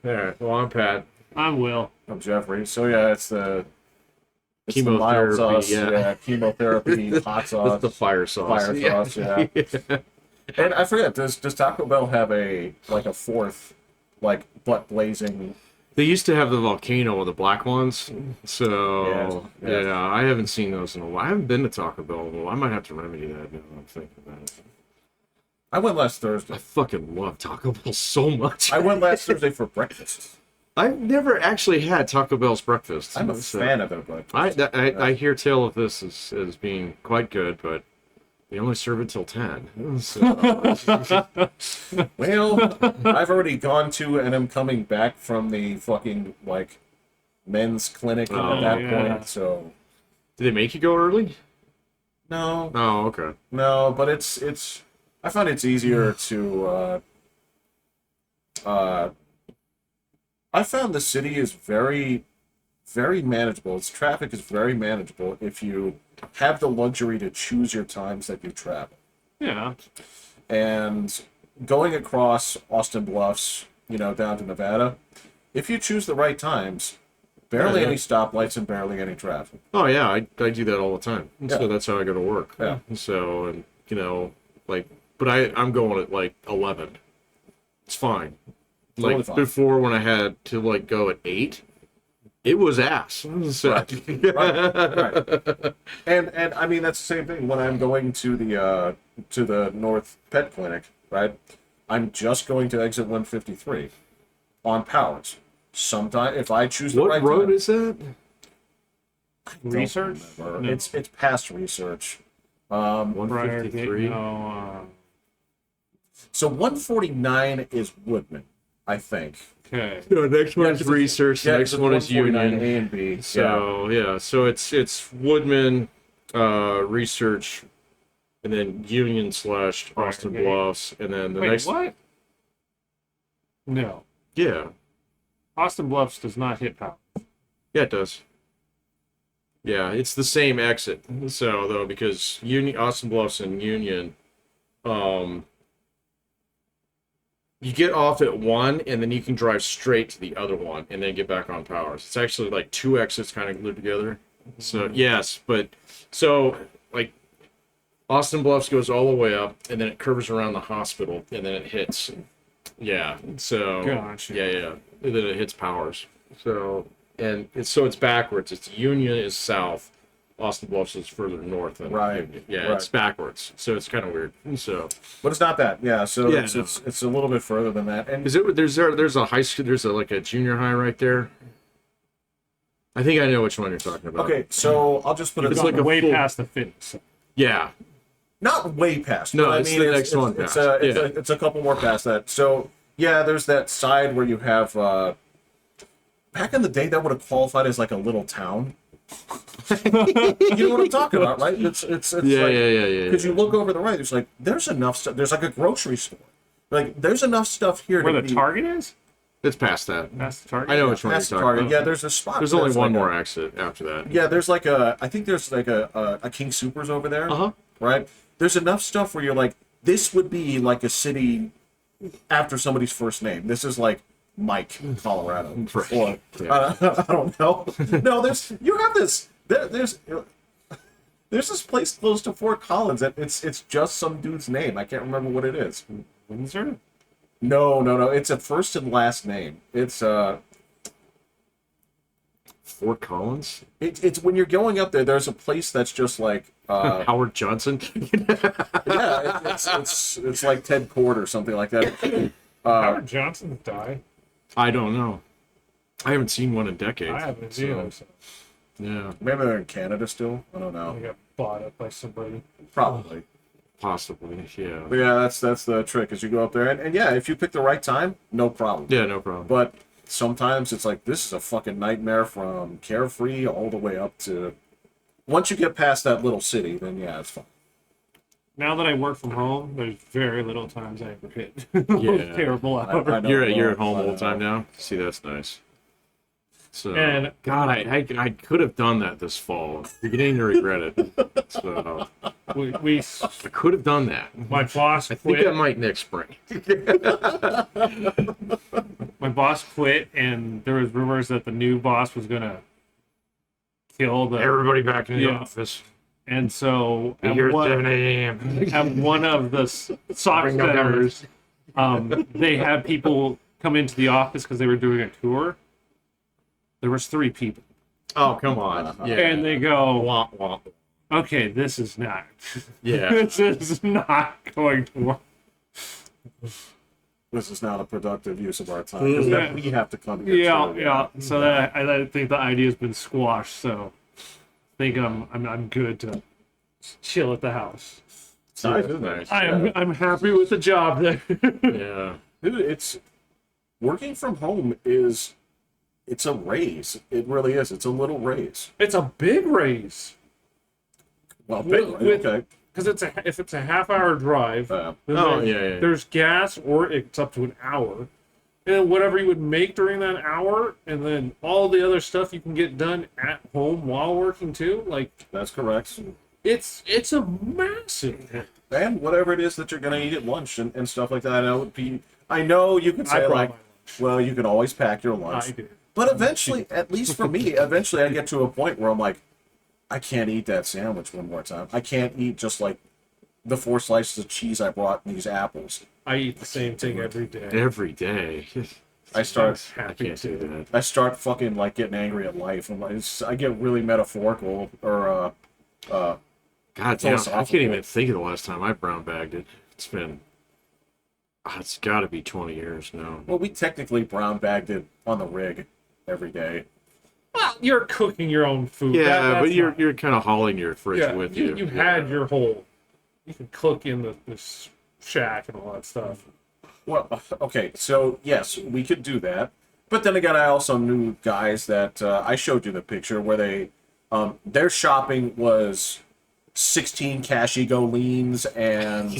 right. Well, I'm Pat. I'm Will. I'm Jeffrey. So yeah, it's the Chemotherapy, mild sauce, yeah. chemotherapy, hot sauce, That's the fire sauce. fire sauce, yeah. And I forget, does Taco Bell have a fourth, like butt blazing? They used to have the volcano with the black ones. So, Yeah. yeah, I haven't seen those in a while. I haven't been to Taco Bell in a while. I might have to remedy that now that I'm thinking about it. I went last Thursday. I fucking love Taco Bell so much. I went last Thursday for breakfast. I've never actually had Taco Bell's breakfast. I'm a fan of their breakfast. I hear tell of this as being quite good, but they only serve it till 10. So. Well, I've already gone to and I'm coming back from the fucking men's clinic at that point. So, Do they make you go early? no, Oh, okay. no, but it's. I find it's easier to. I found the city is very, very manageable. Its traffic is very manageable if you have the luxury to choose your times that you travel. Yeah. And going across Austin Bluffs, down to Nevada, if you choose the right times, barely Yeah. any stoplights and barely any traffic. Oh yeah, I do that all the time. Yeah. So that's how I go to work. Yeah. So and but I'm going at 11. It's fine. Totally fine. Before when I had to go at 8, it was ass. So, Right. And I mean that's the same thing when I'm going to the North Pet Clinic, right? I'm just going to exit 153 on Powers. Sometime if I choose the what right road time, is that? Research? remember. No. It's past research. 153. So 149 is Woodman, I think. Okay. No, next one Yeah, is 'cause research. The next one is 149 Union. A and B. So yeah, so it's Woodman, research, and then Union / Austin Briargate. Bluffs, and then the Wait, next. what? No. Yeah, Austin Bluffs does not hit power. yeah, it does. Yeah, it's the same exit. So though, because Austin Bluffs and Union, you get off at one, and then you can drive straight to the other one, and then get back on Powers. It's actually two exits kind of glued together. So yes, but so Austin Bluffs goes all the way up, and then it curves around the hospital, and then it hits. Yeah. So. Gotcha. Yeah. And then it hits Powers. So it's backwards. It's Union is south. Austin Bluffs is further north than Right. Union. Yeah, Right. it's backwards. So it's kind of weird. So But it's not that. Yeah, so Yeah, it's a little bit further than that. And is it? There's a high school. There's a junior high right there. I think I know which one you're talking about. okay, so I'll just put it It's this like way. a way full- past the fitness. Yeah. Not way past. No, but it's I mean, the next one It's past. it's a couple more past that. So yeah, there's that side where you have. Back in the day, that would have qualified as a little town. You know what I'm talking about, right? It's Yeah. Because you look over the right, there's enough stuff. There's a grocery store. There's enough stuff here. Where to the be Target is? It's past that. That's the Target. I know which one you're past the talking Target. about. Yeah, there's a spot. There's only that's one more exit after that. Yeah, there's I think there's a King Soopers over there. Uh huh. Right? There's enough stuff where you're this would be a city after somebody's first name. This is Mike, Colorado. Right. Or, Yeah. I don't know. No, you have this. There's this place close to Fort Collins that it's just some dude's name. I can't remember what it is. Windsor? No. It's a first and last name. It's Fort Collins. It's when you're going up there. There's a place that's just Howard Johnson. yeah, it's like Ted Court or something like that. Howard Johnson died. I don't know. I haven't seen one in decades. I haven't so, either. So Yeah, Maybe they're in Canada still. I don't I know. got bought up by somebody. Probably. possibly. Yeah. But yeah, that's the trick. Is you go up there and yeah, if you pick the right time, no problem. Yeah, no problem. But sometimes it's this is a fucking nightmare from Carefree all the way up to. Once you get past that little city, then yeah, it's fine. Now that I work from home, there's very little times I ever hit Yeah. terrible hours. I know, You're at home I all the know. time now. See, that's nice. So, And- God, I could have done that this fall. I'm beginning to regret it. So, we I could have done that. my boss I think I quit. might next spring. My boss quit, and there was rumors that the new boss was gonna kill the. Everybody back in the Yeah. office. And so Be here at 7 a.m. at one of the sock Bring them centers, they had people come into the office because they were doing a tour. There was 3 people, Oh, come on. Yeah. and they go, Womp, womp. "Okay, this is not. Yeah. This is not going to work." This is not a productive use of our time. Because then we have to come here. Yeah, too. yeah. So that, I think the idea's been squashed. So I think I'm good to chill at the house. It's nice, isn't it? I'm happy with the job there. Yeah. Dude, it's working from home it's a raise. It really is. It's a little raise. It's a big raise. Well, big, With- okay. Because if it's a half-hour drive, then Oh, there's, yeah. there's gas, or it's up to an hour, and then whatever you would make during that hour, and then all the other stuff you can get done at home while working too. Like That's correct. it's a massive. And whatever it is that you're going to eat at lunch and stuff like that, I know you could say, brought like, my lunch. well, you can always pack your lunch. I do. But eventually, at least for me, eventually I get to a point where I'm like, I can't eat that sandwich one more time. I can't eat just like the 4 slices of cheese I brought and these apples. I eat the same thing every day. Every day. I start I Happy can't do to. that. I start fucking like getting angry at life. I'm like, I get really metaphorical or God damn, I Philosophical. can't even think of the last time I brown bagged it. It's been, it's got to be 20 years now. well, we technically brown bagged it on the rig every day. Well, you're cooking your own food. Yeah, That's but you're not- you're kind of hauling your fridge yeah, with you. You had your whole. You can cook in this shack and all that stuff. Well, okay, so yes, we could do that. But then again, I also knew guys that I showed you the picture where their shopping was 16 cash ego leans and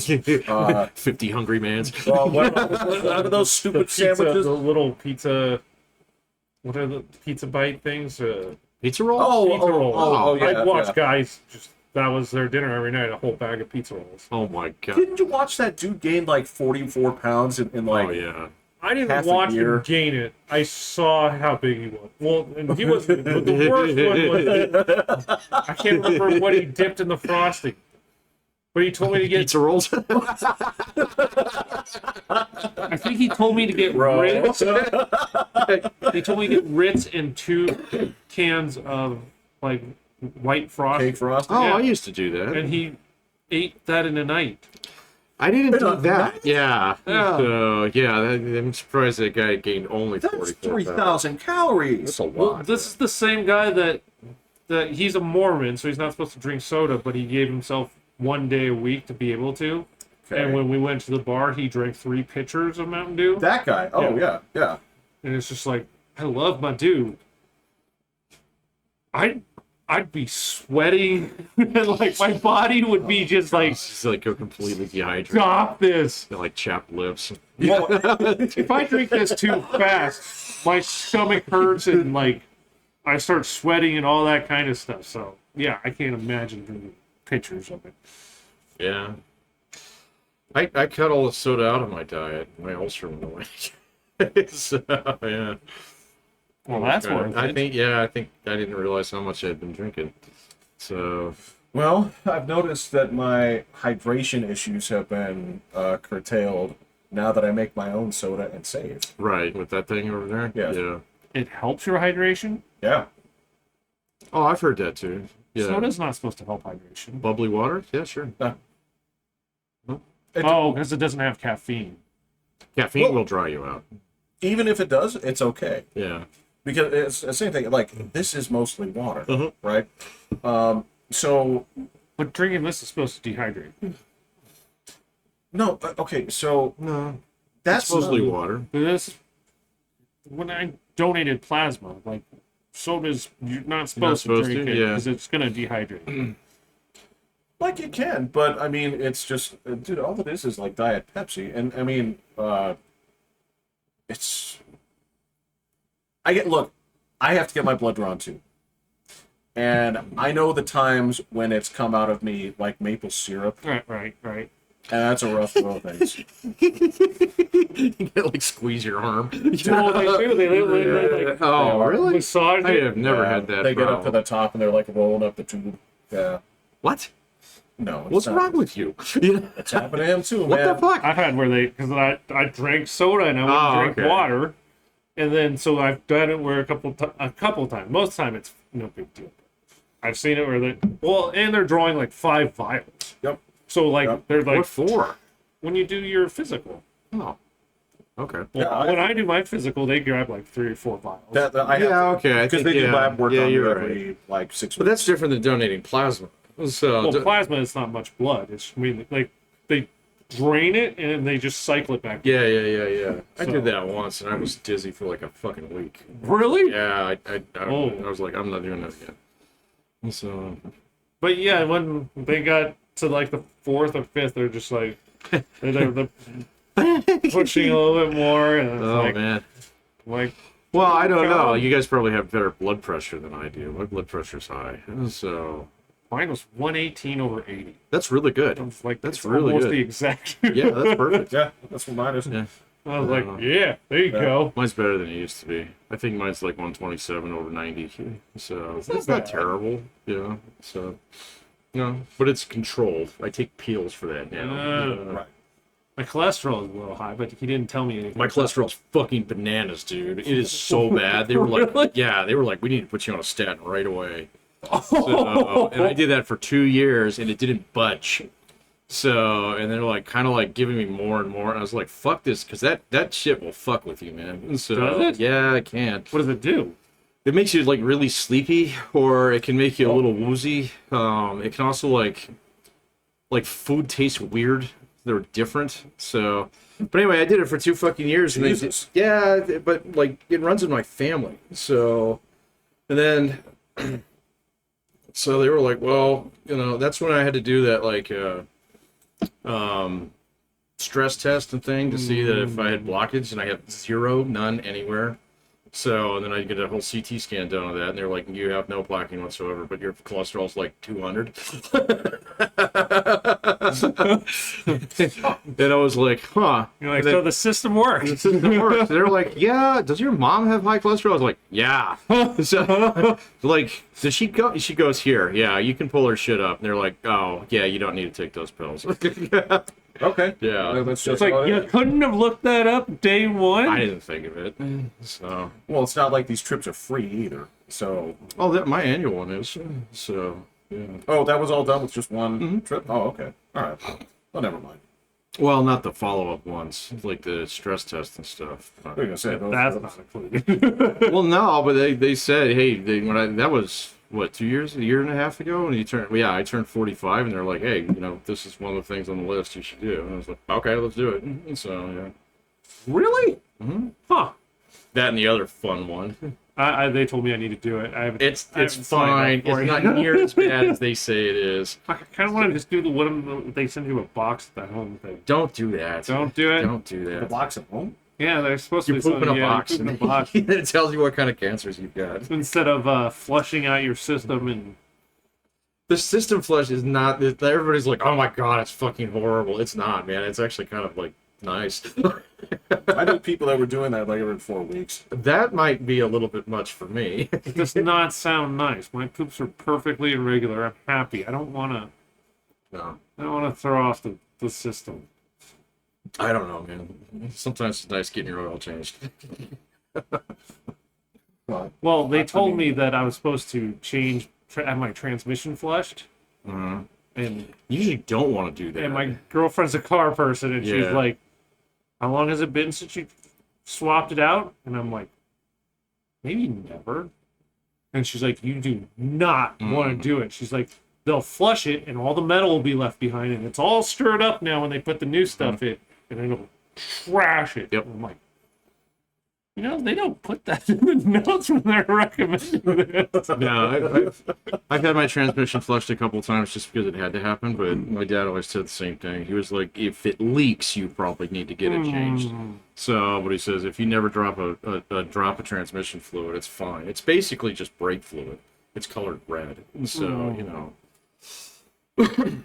50 hungry mans. what are those stupid sandwiches? The little pizza. What are the pizza bite things? Pizza roll? Pizza rolls. yeah, I'd watch yeah. guys just. That was their dinner every night. A whole bag of pizza rolls. Oh my god. Didn't you watch that dude gain like 44 pounds in like Oh yeah. I didn't half a watch year. him gain it. I saw how big he was. Well, and he was. But the worst one was I can't remember what he dipped in the frosting, but he told me to get. Pizza rolls? I think he told me to get Bro. Ritz. He told me to get Ritz and 2 cans of like white frosting, cake frosting. Oh, Yeah. I used to do that. and he ate that in a night. I didn't do a that. Yeah. Yeah. So, yeah, I'm surprised that guy gained only That's 44 pounds. 3,000 calories. That's a lot. Well, this is the same guy that he's a Mormon, so he's not supposed to drink soda, but he gave himself 1 day a week to be able to. Okay. And when we went to the bar, he drank 3 pitchers of Mountain Dew. That guy. Oh, yeah. And it's just like, I love my dude. I'd be sweating, and like my body would be just like, He's like go completely dehydrated. stop this. Got, like chapped lips. Well, If I drink this too fast, my stomach hurts and like I start sweating and all that kind of stuff. So yeah, I can't imagine drinking pictures of it. Yeah. I cut all the soda out of my diet. My ulcer went away. So, yeah. Well, that's worth I it. think I didn't realize how much I had been drinking. So, well, I've noticed that my hydration issues have been curtailed now that I make my own soda and save. right, with that thing over there? Yeah. Yeah. It helps your hydration. Yeah. Oh, I've heard that too. Yeah. Soda's not supposed to help hydration. Bubbly water? Yeah, sure. Oh, because it doesn't have caffeine. Caffeine Well- will dry you out. Even if it does, it's okay. Yeah. Because it's the same thing. Like, this is mostly water, Uh-huh. right? So, But drinking this is supposed to dehydrate. no, okay, so No. that's It's mostly water. This, when I donated plasma, like soda's, you're not supposed, supposed to drink to? it Yeah. because it's gonna dehydrate. Like you can, but I mean, it's just, dude, all it is like Diet Pepsi. And I mean, it's, I have to get my blood drawn too. And I know the times when it's come out of me like maple syrup, Right. and that's a rough go of things. You get like squeeze your arm. Well, they do. They like, Oh, really? massage I it. have never had that. They get up to problem. the top and they're like rolling up the tube. Yeah. What? No. It's What's not. wrong with you? Yeah. It's happened to him too, What man. the fuck? I've had where because I drank soda and I wouldn't drink okay. water, and then so I've done it where a couple times. Most of the time it's no big deal. I've seen it where and they're drawing like 5 vials. Yep. So like Yep. they're like What for? when you do your physical. Oh. Okay. Well, Yeah, when I do my physical, they grab like 3 or 4 vials. I have Yeah, okay. I because think, they do lab work on you you're every like 6 But weeks. that's different than donating plasma. So, Well, plasma is not much blood. It's like they drain it and they just cycle it back. yeah. I So- did that once, and I was dizzy for like a fucking week. Really? Yeah, I Oh. was like, I'm not doing that again. So, But yeah, when they got to like the 4th or 5th, they're just like they're pushing a little bit more, and it's man. like Well, I don't know. God. You guys probably have better blood pressure than I do. My blood pressure's high, so mine was 118/80. that's really good. It's like That's it's really almost good. the exact. Yeah, that's perfect. Yeah, that's what mine is. Yeah. I was like, yeah, there you go. Mine's better than it used to be. I think mine's like 127/90. So it's not not bad. terrible, So no, but it's controlled. I take pills for that now. Right. My cholesterol is a little high, but he didn't tell me anything. My cholesterol's fucking bananas, dude. It is so bad. They were like, Really? we need to put you on a statin right away. So, and I did that for 2 years, and it didn't budge. So, and they're like, kind of like giving me more and more. And I was like, fuck this, because that shit will fuck with you, man. So, Does it? yeah, it can. What does it do? It makes you like really sleepy, or it can make you a little woozy. It can also like food tastes weird. They're different. So, but anyway, I did it for 2 fucking years. And Jesus. but like it runs in my family. So, and then, so they were like, well, that's when I had to do that like stress test and thing to see that if I had blockage, and I have none anywhere. So, and then I get a whole CT scan done on that, and they're like, you have no blocking whatsoever, but your cholesterol's like 200. And I was like, huh. You're like, And then so the system works. the system works. They're like, yeah, does your mom have high cholesterol? I was like, yeah. So, like, does she go? She goes, here, yeah, you can pull her shit up. And they're like, oh, yeah, you don't need to take those pills. Okay. Yeah. That's It's just like about you it. couldn't have looked that up day one. I didn't think of it. So, Well, it's not like these trips are free either. So, my annual one is. So, yeah. oh, that was all done with just one Mm-hmm. trip. Oh, okay. All right. Well, never mind. Well, not the follow-up ones, like the stress test and stuff. What were you gonna say? That's not included. Well, no, but they said, hey, that was what, 2 years, a year and a half ago, and I turned 45, and they're like, hey, this is one of the things on the list you should do. And I was like, okay, let's do it. And so yeah, Really? Huh. that and the other fun one. They told me I need to do it. I haven't, It's I haven't fine. signed up It's for it. not near as bad as they say it is. I kind of want to just do the one they send you a box at the home thing. Don't do that. Don't do it. Don't do The that. box at home? Yeah, they're supposed You to. poop in a box, You poop in a and box it tells you what kind of cancers you've got. instead of flushing out your system and. The system flush is not. Everybody's like, "Oh my god, it's fucking horrible." It's not, man. It's actually kind of like nice. I knew people that were doing that like every 4 weeks. That might be a little bit much for me. It does not sound nice. My poops are perfectly irregular. I'm happy. I don't want to. No, I don't want to throw off the system. I don't know, man. Sometimes it's nice getting your oil changed. Well, they told me that I was supposed to have my transmission flushed, Mhm. and You usually don't want to do that. my girlfriend's a car person, and she's Yeah. like, "How long has it been since you swapped it out?" And I'm like, "Maybe never." And she's like, "You do not want to do it." She's like, "They'll flush it, and all the metal will be left behind, and it's all stirred up now when they put the new stuff in, and it'll trash it." Yep. I'm like, They don't put that in the notes when they're recommending it. No, I've had my transmission flushed a couple times just because it had to happen, but my dad always said the same thing. He was like, if it leaks, you probably need to get it changed. So, but he says, if you never drop a drop of transmission fluid, it's fine. It's basically just brake fluid. It's colored red. So, And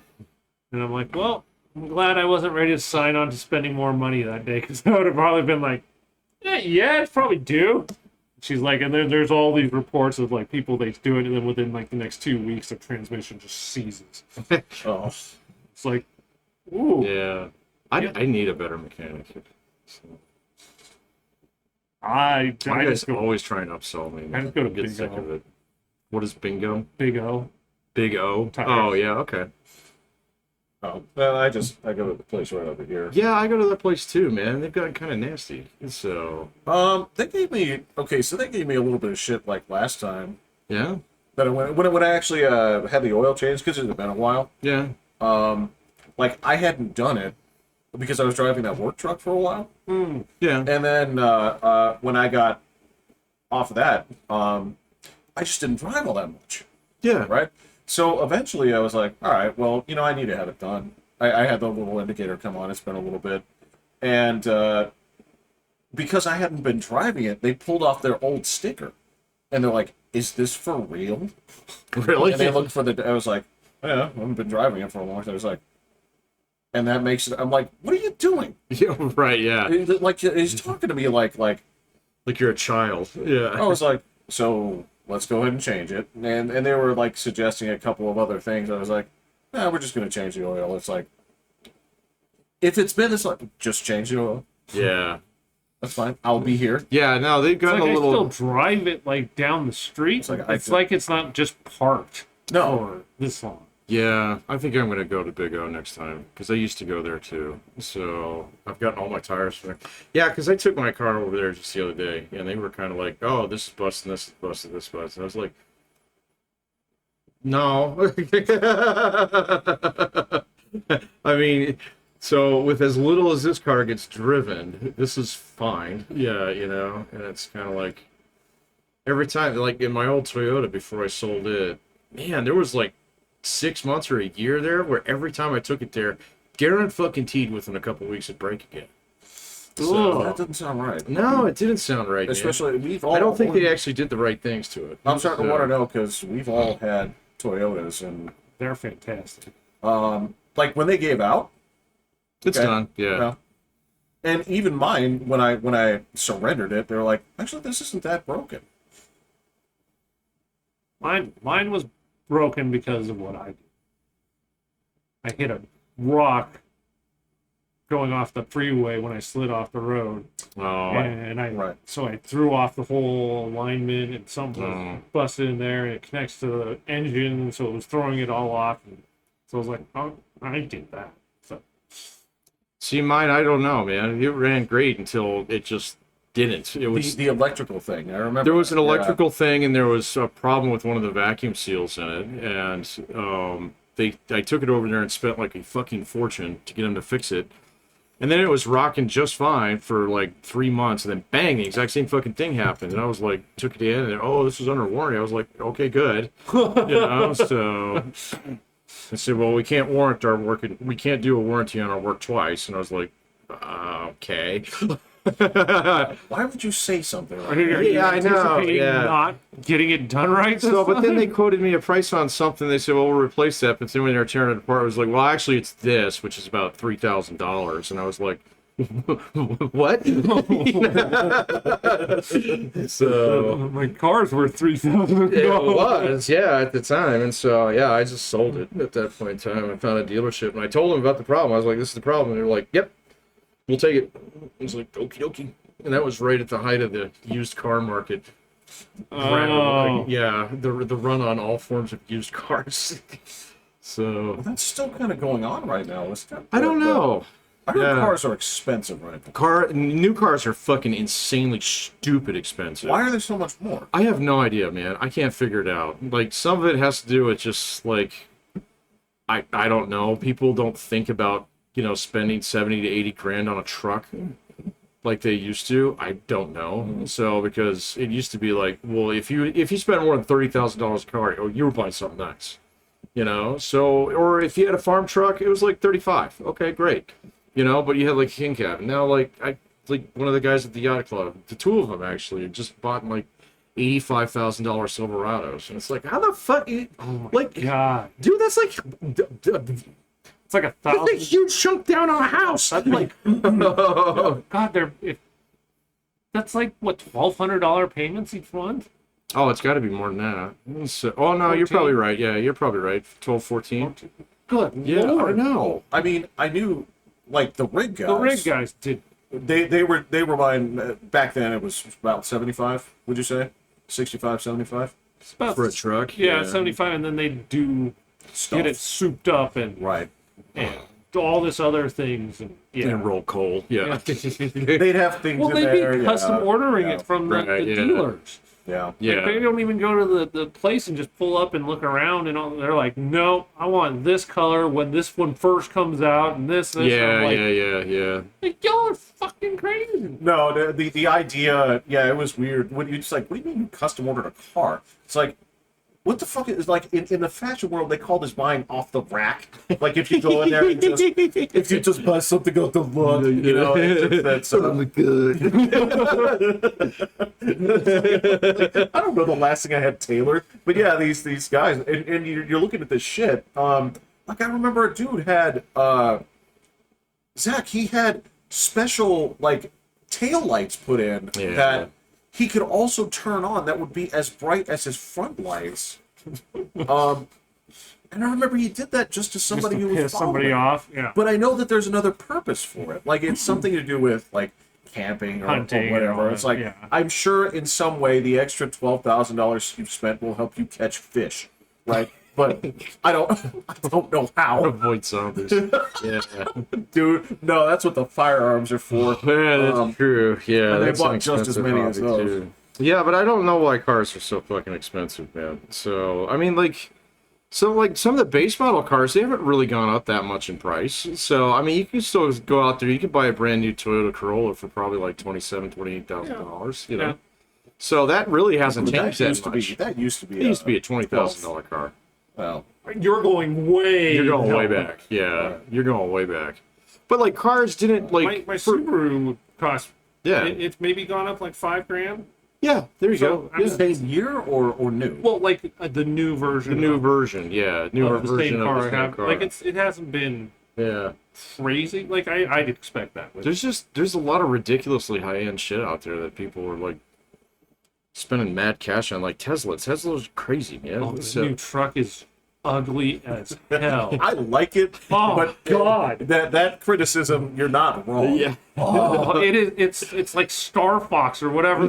I'm like, well, I'm glad I wasn't ready to sign on to spending more money that day, because I would have probably been like, yeah, it's probably due. She's like, and then there's all these reports of like people they do it, and then within like the next 2 weeks, their transmission just seizes. Oh, It's like, ooh. Yeah. I need a better mechanic. So, I my guy's just go always trying to upsell me. I just go to Get sick Bingo. of it. What is bingo? Big O. Big O? Tires. Oh, yeah, okay. oh. Well, I go to the place right over here. Yeah, I go to that place too, man. They've gotten kind of nasty. So, They gave me so they gave me a little bit of shit like last time. yeah, But when I actually had the oil change, because it had been a while. yeah. Like I hadn't done it because I was driving that work truck for a while, Yeah. and then when I got off of that, I just didn't drive all that much, Yeah. right? So eventually, I was like, all right, well, I need to have it done. I had the little indicator come on. It's been a little bit, and because I hadn't been driving it, they pulled off their old sticker, and they're like, "Is this for real?" Really? And they looked for the. I was like, "Yeah, I haven't been driving it for a long time." I was like, and that makes it. I'm like, "What are you doing?" Yeah, right, yeah. Like he's talking to me like. Like you're a child. Yeah. I was like, "So let's go ahead and change it." And they were like suggesting a couple of other things. I was like, "Nah, we're just gonna change the oil." It's like, if it's been this like, just change the oil. Yeah. That's fine. I'll be here. Yeah, no, they've It's gotten like a I little. still drive it like down the street. It's like It's not just parked No. for this long. Yeah, I think I'm going to go to Big O next time because I used to go there too. So I've gotten all my tires from there. Yeah, because I took my car over there just the other day and they were kind of like, oh, this is busting, this is busting, this is busting. I was like, no. I mean, so with as little as this car gets driven, this is fine. Yeah, and it's kind of like every time, like in my old Toyota before I sold it, man, there was like 6 months or a year there where every time I took it there, guaranteed within a couple weeks it'd break again. So, That doesn't sound right. no, it didn't sound right, man. Especially we've all. I don't think they actually did the right things to it. I'm starting to So- want to know because we've all had Toyotas and They're fantastic. like when they gave out. It's Okay. done. Yeah. you know, and even mine when I surrendered it, they were like, actually, this isn't that broken. Mine was broken because of what I did. I hit a rock going off the freeway when I slid off the road, Oh, and Right. so I threw off the whole alignment, and something was busted in there, and it connects to the engine, so it was throwing it all off. And so I was like, oh, I did that. So see, mine, I don't know, man. It ran great until it just didn't. It was The electrical thing, I remember. there was an that. Yeah. electrical thing, and there was a problem with one of the vacuum seals in it, and I took it over there and spent like a fucking fortune to get them to fix it. And then it was rocking just fine for like 3 months, and then bang, the exact same fucking thing happened. And I was like, took it in, and oh, this is under warranty. I was like, okay, good. So I said, well, we can't warrant our work. We can't do a warranty on our work twice. And I was like, okay. Why would you say something like are you Yeah, I know, anticipating yeah. not getting it done right? So, but then they quoted me a price on something. They said, well, we'll replace that. But then when they were tearing it apart, it was like, well, actually, it's this, which is about $3,000. And I was like, what? So my car's worth $3,000. it was, yeah, at the time. And so, yeah, I just sold it at that point in time. I found a dealership and I told them about the problem. I was like, this is the problem. And they were like, yep, we'll take it. I was like, okie dokie. And that was right at the height of the used car market. Oh. Yeah, the run on all forms of used cars. So That's still kind of going on right now, isn't it? I don't know. I heard Yeah. cars are expensive right now. New cars are fucking insanely stupid expensive. Why are they so much more? I have no idea, man. I can't figure it out. Like some of it has to do with just like I don't know. People don't think about, spending 70 to 80 grand on a truck. like they used to. I don't know. So because it used to be like, well, if you spent more than $30,000 a car, oh, you were buying something nice, you know. So or if you had a farm truck, it was like 35. Okay, great, you know. But you had like a king cab. Now like one of the guys at the yacht club, the two of them actually just bought like $85,000 Silverados, and it's like, how the fuck? Like, God, dude, that's like it's like that's a $1,000. huge chunk down on a house. That's like, God, that's like what, $1,200 payments each month. Oh, it's got to be more than that. So, oh no, you're 14? probably right. Yeah, you're probably right. 12, 14. Good Yeah, Lord. I know. I mean, I knew like the rig guys. The rig guys did. They were buying back then. It was about 75. Would you say 65, 75? It's about, For a truck. yeah, 75, and then they do Stuff. get it souped up and Right. all this other things, and yeah. And roll coal. Yeah. They'd have things Well, in they'd there. be custom yeah, ordering yeah, it from the Right, yeah. dealers. Yeah. Yeah. Like, they don't even go to the place and just pull up and look around and all. They're like, no, I want this color when this one first comes out, and this. Yeah, I'm like, yeah. like, y'all are fucking crazy. No, the idea, yeah, it was weird. When you just like, what do you mean you custom ordered a car? It's like, what the fuck is like in the fashion world they call this buying off the rack. Like if you go in there and just if you just buy something off the look, you know, that's good. I don't know the last thing I had tailored, but yeah, these guys, and you're looking at this shit. Like I remember a dude had Zach. He had special like tail lights put in that he could also turn on. That would be as bright as his front lights. And I remember he did that just to somebody Just to who was piss somebody following. off. Yeah. But I know that there's another purpose for it. Like it's something to do with like camping or Hunting and whatever. all It's that, like yeah. I'm sure in some way the extra $12,000 you've spent will help you catch fish, right? But I don't know how, Avoid zombies. Yeah. dude. No, that's what the firearms are for. Yeah, that's true. Yeah, and they that's an bought just as expensive many as hobby, those. too. Yeah, but I don't know why cars are so fucking expensive, man. So I mean, like, some of the base model cars, they haven't really gone up that much in price. So I mean, you can still go out there. You can buy a brand new Toyota Corolla for probably like $28,000. You know, Yeah. so that really hasn't But changed that much. That used to be. It used to be a $20,000 car. Well, You're going way. You're going way down. back. Yeah, you're going way back. But like cars didn't like My Subaru would cost. yeah. It's maybe gone up like $5,000. Yeah, there you So, go. I mean, Yeah. same year or new? Well, like the new version. The new of- version, yeah, newer of the version same of car the I same have. car. Like it hasn't been Yeah, crazy. Like I'd expect that. With there's a lot of ridiculously high end shit out there that people are like spending mad cash on, like Tesla. Tesla's crazy, man. oh, this So- new truck is ugly as hell. I like it, Oh, but God. that criticism, you're not wrong. yeah, Oh, it's like Star Fox or whatever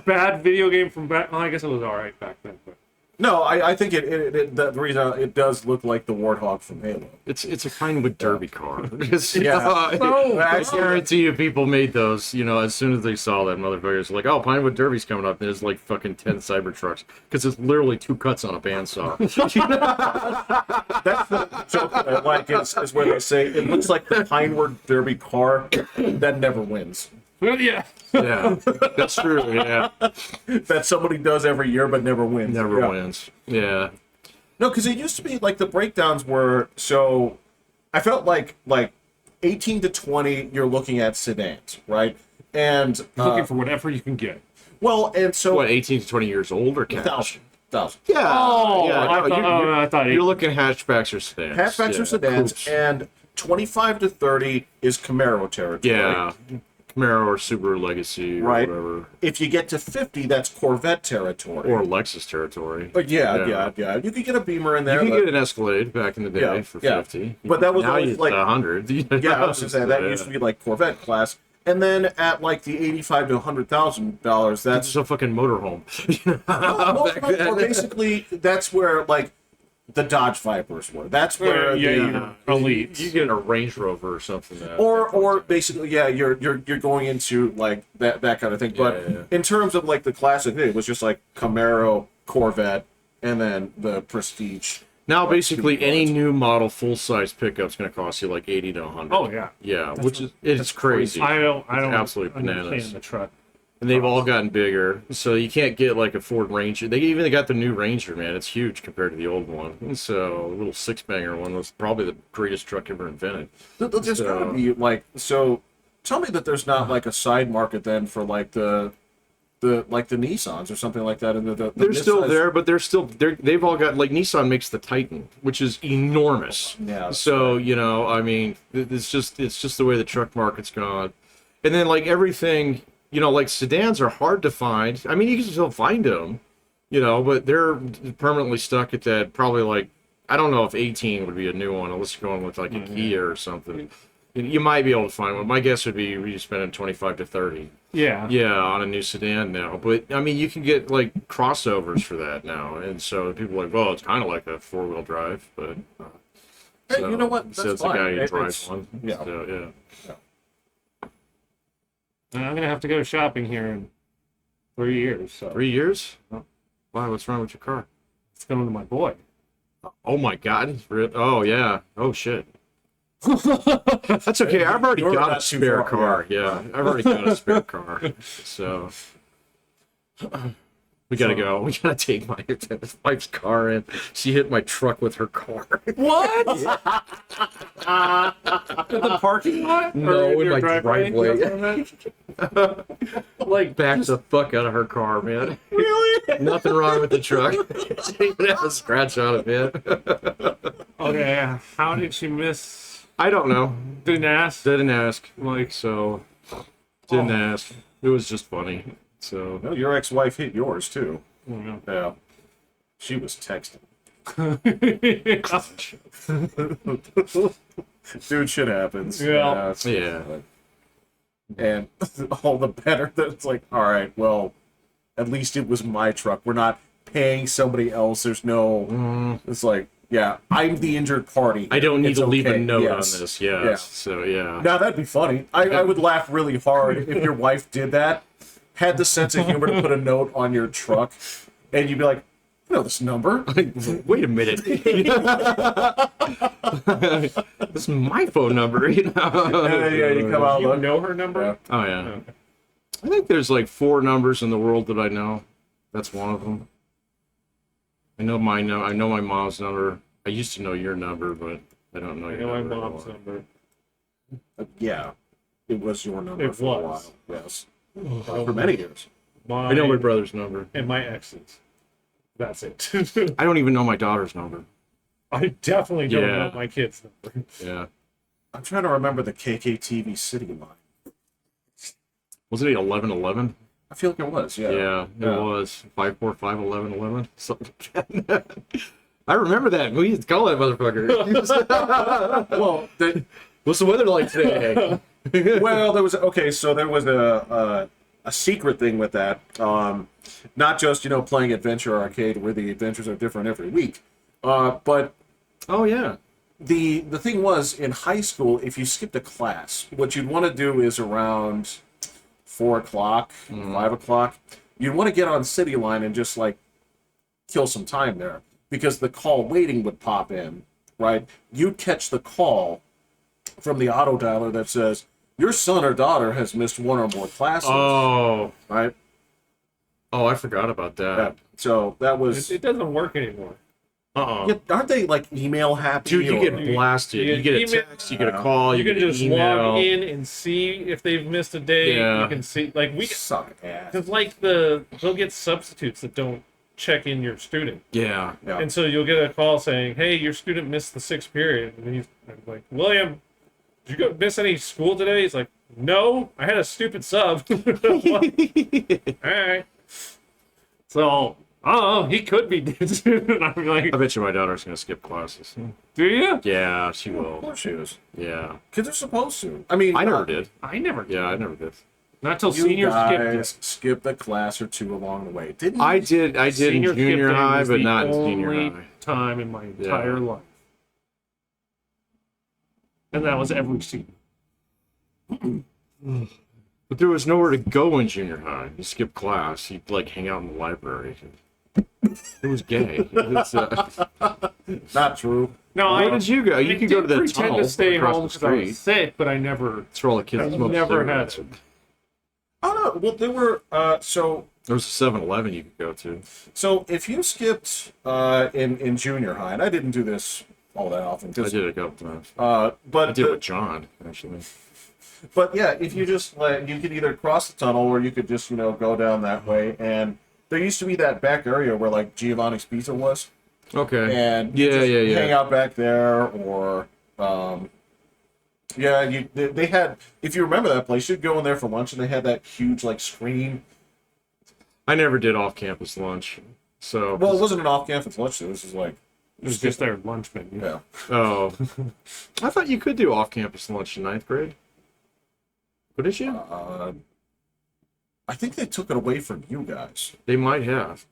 bad video game from back. Well, I guess it was all right back then. But. No, I think the reason it does look like the Warthog from Halo. it's a kind of derby car. It's, Yeah. I guarantee you, people made those. You know, as soon as they saw that motherfuckers like, oh, Pinewood Derby's coming up. There's like fucking 10 Cybertrucks because it's literally 2 cuts on a bandsaw. That's the joke that I like is where they say it looks like the Pinewood Derby car that never wins. Well, yeah. Yeah, that's true. Yeah, That somebody does every year but never wins. never Yeah. wins. Yeah. No, because it used to be like the breakdowns were so. I felt like 18 to 20, you're looking at sedans, right? And Looking for whatever you can get. well, and so What, 18 to 20 years old or cash? thousand. Yeah. Oh, yeah. I thought You're looking hatchbacks or sedans. Hatchbacks yeah. or sedans, Coupes. and 25 to 30 is Camaro territory. Yeah. Camaro or Subaru Legacy or Right. whatever. If you get to 50, that's Corvette territory. Or Lexus territory. But yeah. You could get a Beamer in You there. can but- get an Escalade back in the day Yeah, for yeah. 50. But that was now always it's like- 100. yeah, I was gonna say that used to be like Corvette class. And then at like the $85,000 to $100,000, That's that's just a fucking motorhome. or basically that's where like the Dodge Vipers were. That's where Yeah, the Elite. You get a Range Rover or something. or basically you're going into like that kind of thing. But Yeah. in terms of like the classic, it was just like Camaro, Corvette, and then the Prestige. Now, basically, any new model full-size pickup's going to cost you like 80 to 100. Oh yeah. Yeah, which is it's crazy. I don't absolutely understand bananas. the truck. And they've all gotten bigger, so you can't get like a Ford Ranger. They even got the new Ranger, man. It's huge compared to the old one. And so a little six-banger one was probably the greatest truck ever invented. There's gotta be like, so tell me that there's not like a side market then for like the Nissans or something like that. And They're still there, but they've all got, like, Nissan makes the Titan, which is enormous. Yeah. So, you know, I mean, it's just the way the truck market's gone. And then, like, everything, you know, like sedans are hard to find. I mean, you can still find them, you know, but they're permanently stuck at that, probably like, I don't know if 18 would be a new one, unless you're going with like a Kia or something. You might be able to find one. My guess would be you're spending 25 to 30. Yeah. Yeah, on a new sedan now. But, I mean, you can get, like, crossovers for that now. And so people are like, well, it's kind of like a four-wheel drive, but... Hey, you know what? So That's it's a guy fine. who It's- drives one. yeah. So, yeah. And I'm gonna have to go shopping here in 3 years. So 3 years? Why? What's wrong with your car? it's going to my boy. Oh, my God. Oh, yeah. Oh, shit. That's okay. I've already You're got not a too spare far, car. Yeah, I've already got a spare car. So we gotta go. We gotta take my wife's car in. She hit my truck with her car. What? In the parking lot? No, Or in your my driveway. That's what I meant? Like backed the fuck out of her car, man. Really? Nothing wrong with the truck. She didn't even have a scratch on it, man. Okay, how did she miss? I don't know. Didn't ask. Didn't ask. Like, So didn't ask. It was just funny. So No, your ex-wife hit yours too. yeah. Yeah. She was texting. Dude, shit happens. Yeah. Yeah. And all the better that it's like, all right, well, at least it was my truck. We're not paying somebody else. There's no. It's like, yeah, I'm the injured party. I don't need It's to leave a okay. note Yes. on this. Yeah. Yeah. So yeah. Now that'd be funny. I would laugh really hard if your wife did that, had the sense of humor to put a note on your truck, and you'd be like, "You know this number." Wait a minute. This is my phone number, you know. Yeah, you come out. You Look. know her number? Yeah. Oh yeah. I think there's like 4 numbers in the world that I know. That's one of them. I know my mom's number. I used to know your number, but I don't know I your know my number. mom's number. Yeah, it was your number It for a was. while. Yes, for many years. I know my brother's number. and my ex's. That's it. I don't even know my daughter's number. I definitely don't Yeah. know my kid's number. Yeah. I'm trying to remember the KKTV City line. Wasn't it 1111? I feel like it was. Yeah. Yeah, it Yeah. was 545-1111. Something like that. I remember that. We used to call that motherfucker. Well, What's the weather like today? well, there was so there was a secret thing with that. Not just playing Adventure Arcade where the adventures are different every week, but Oh yeah. the thing was in high school if you skipped a class, what you'd want to do is around 4 o'clock, 5 o'clock, you'd want to get on City Line and just like kill some time there because the call waiting would pop in, right? You'd catch the call from the auto dialer that says your son or daughter has missed 1 or more classes, Oh. right? Oh, I forgot about Yeah. that. So that was. It doesn't work anymore. Uh-uh. Yeah, aren't they like email happy? Dude, you or- get blasted. you You get get a email- text, you get a call, You you can get an just email. log in and see if they've missed a day. Yeah. You can see, like, we suck ass. because like they'll get substitutes that don't check in your student, Yeah. Yeah. and so you'll get a call saying, "Hey, your student missed the 6th period," and I'm like, "William, did you miss any school today?" He's like, "No, I had a stupid sub." All right. So, oh, he could be dead. And I'm like, I bet you my daughter's gonna skip classes. "Do you?" Yeah, she Of will. course she is. Yeah. Kids are supposed to. I mean, I never did. I never. Yeah, I never did. Not till You seniors skipped it. guys skipped a class or two along the way, didn't you? I did in Senior skip junior day high, was but the not in senior only high. time in my entire Yeah. life, and that was every season. But there was nowhere to go in junior high. You skip class, you'd like hang out in the library. It was gay. It's, Not true. No, where did you go? You could go to the pretend tunnel to stay across home the because I was street. sick, but I never. That's where all the kids I smoke never had cigarettes. it. Oh no. Well, there were so There was a 7-Eleven you could go to. so if you skipped in junior high, and I didn't do this all that often. I 'Cause, did it a couple times. but I did it with John, actually. But yeah, if you just you could either cross the tunnel or you could just go down that way. And there used to be that back area where like Giovanni's Pizza was, Okay. and Yeah, just yeah. hang out back there. Or they had, if you remember that place, you'd go in there for lunch and they had that huge like screen. I never did off-campus lunch, so. Well, it wasn't an off-campus lunch. It was just like It was just their lunch menu. yeah. Oh, I thought you could do off-campus lunch in 9th grade. Couldn't you? I think they took it away from you guys. They might have.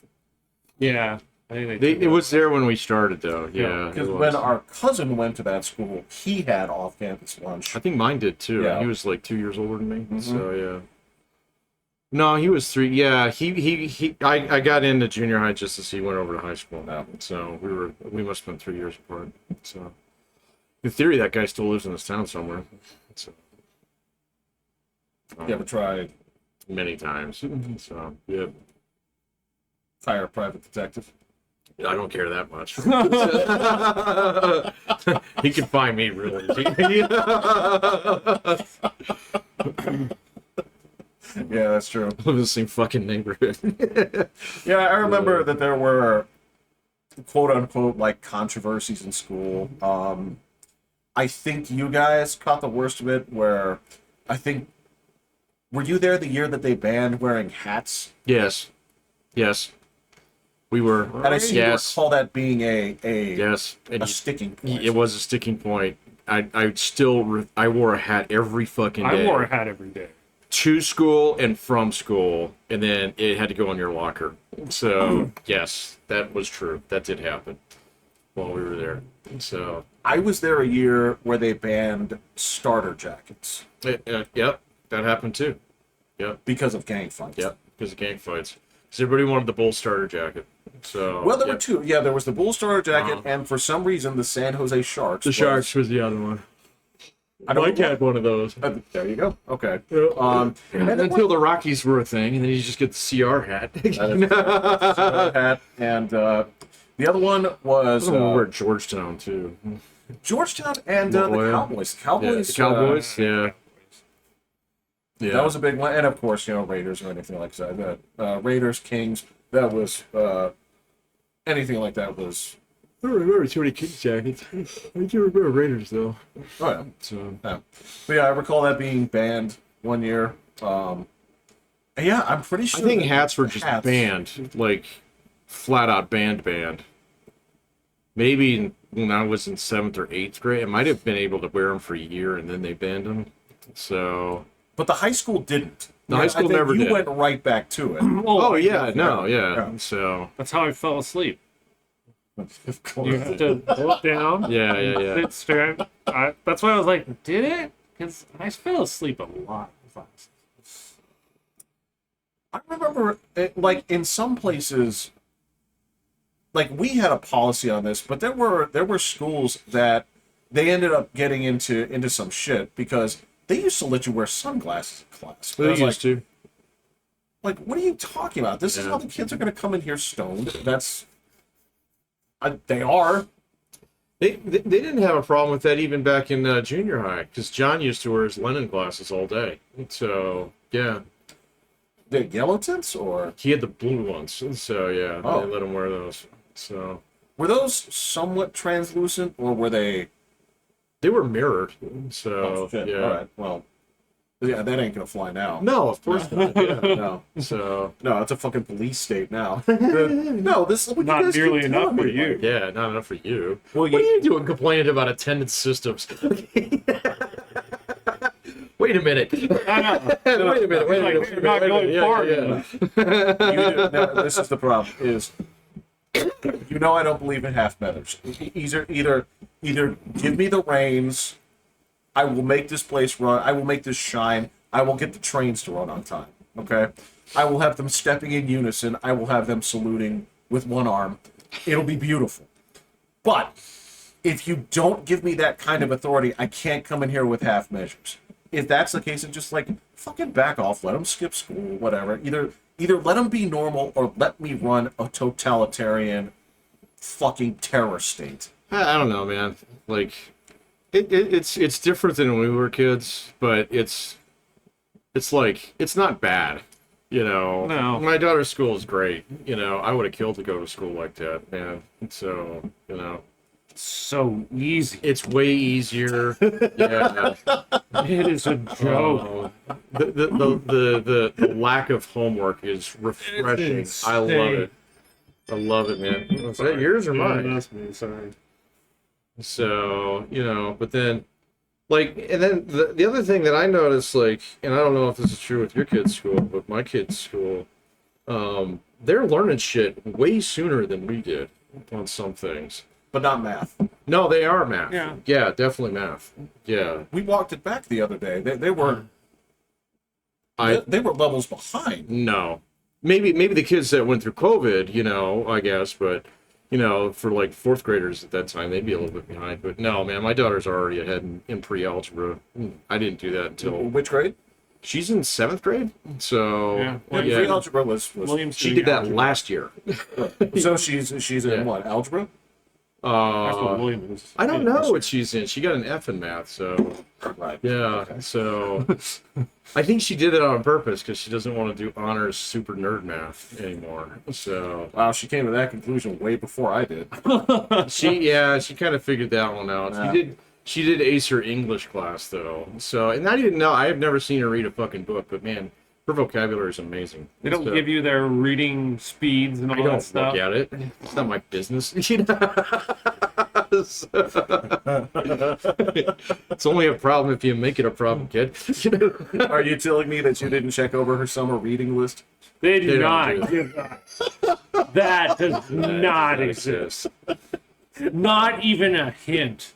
Yeah, I think they. It was there when we started, though. Yeah, Because it was. when our cousin went to that school, he had off-campus lunch. I think mine did too. Yeah. He was like 2 years older than me, so yeah. No, he was 3. Yeah, I got into junior high just as he went over to high school. Yeah. So we must have been 3 years apart. So in theory, that guy still lives in this town somewhere. So, You ever tried many times. So yeah, hire a private detective? I don't care that much. He can find me really easy. Yeah, that's true. Live in the same fucking neighborhood. Yeah, I remember that there were quote unquote like controversies in school. I think you guys caught the worst of it where I think were you there the year that they banned wearing hats? Yes. We were. And I see you recall that being a Yes. And a sticking point. it was a sticking point. I wore a hat every fucking day. I wore a hat every day. To school and from school, and then it had to go in your locker. So yes, that was true. That did happen while we were there. So I was there a year where they banned starter jackets yep, that happened too. Yep, because of gang fights. yep, because of gang fights. Because everybody wanted the bull starter jacket. So Well, there yep. were two. Yeah, there was the Bull starter jacket, and for some reason, the San Jose Sharks. The Sharks was the other one. I don't Mike had one of those. There you go. Okay. And then until the Rockies were a thing, and then you just get the CR hat. hat, and the other one was We're at Georgetown too. Georgetown and the Oh, yeah. Cowboys. Yeah, Cowboys. the Cowboys. Yeah. That was a big one, and of course, Raiders or anything like that. Raiders, Kings. That was anything like that was. I don't remember too many Kings jackets. I do remember Raiders though. Oh yeah. So Yeah. But yeah, I recall that being banned one year. Yeah, I'm pretty sure. I think that hats were just hats- banned, like flat out banned. Maybe when I was in 7th or 8th grade, I might have been able to wear them for a year, and then they banned them. So But the high school didn't. The high school I think never you did. went right back to it. oh yeah, no, Yeah. yeah. So That's how I fell asleep. Of course. You have to look down. yeah. Sit straight. That's why I was like, did it? Because I fell asleep a lot. I remember, like in some places, like we had a policy on this, but there were schools that they ended up getting into some shit because they used to let you wear sunglasses in class. They I was used to. like, what are you talking about? This is Yeah. how the kids are going to come in here stoned. That's they are. They didn't have a problem with that even back in junior high, because John used to wear his linen glasses all day. So yeah, The yellow tints, or he had the blue ones. So yeah, Oh. they let him wear those. So were those somewhat translucent, or were they? they were mirrored. So Oh, shit. yeah. All right. Well, yeah, that ain't gonna fly now. No, of course not. Yeah. No, So no, it's a fucking police state now. No, this is what Not you guys nearly keep enough telling for me, you. like, yeah, not enough for you. Well, What are you doing complaining about attendance systems? Wait a minute. Wait a minute. Wait a minute. You're not going far enough. no, this is the problem. Is I don't believe in half measures. Either give me the reins. I will make this place run. I will make this shine. I will get the trains to run on time. Okay. I will have them stepping in unison. I will have them saluting with one arm. It'll be beautiful. But if you don't give me that kind of authority, I can't come in here with half measures. If that's the case, then just like fucking back off, let them skip school, whatever. Either let them be normal or let me run a totalitarian fucking terror state. I don't know, man. Like, it's different than when we were kids, but it's like it's not bad. You know, No. my daughter's school is great. You know, I would have killed to go to school like that, man. So, you know, So easy. it's way easier. Yeah. It is a joke. The lack of homework is refreshing. It's I love insane. it. I love it, man. Is that yours or Yeah, mine? that's me. Sorry. So, you know, but then, like, and then the other thing that I noticed, like, and I don't know if this is true with your kids' school, but my kids' school, they're learning shit way sooner than we did on some things. But not math. No, they are math. Yeah. Yeah, definitely math. Yeah. We walked it back the other day. They were they were levels behind. No. Maybe the kids that went through COVID, you know, I guess, but, you know, for like fourth graders at that time, they'd be a little bit behind. But no, man, my daughter's already ahead in pre-algebra. I didn't do that until Which grade? she's in 7th grade. So, Yeah. Well, yeah. pre-algebra was Williams She doing did that algebra. last year. so she's Yeah. in what, algebra? That's what William is. I don't know what she's in. She got an F in math, so Right. yeah. Okay. So I think she did it on purpose because she doesn't want to do honors super nerd math anymore. So Wow, she came to that conclusion way before I did. she kind of figured that one out. Yeah. She did ace her English class though. So and I didn't know. I have never seen her read a fucking book, but man, her vocabulary is amazing. They don't So, give you their reading speeds and all I that don't stuff. look at it. It's not my business. You know? It's only a problem if you make it a problem, kid. You know? Are you telling me that you didn't check over her summer reading list? They do They don't not. do give that. That does not exist. Not even a hint.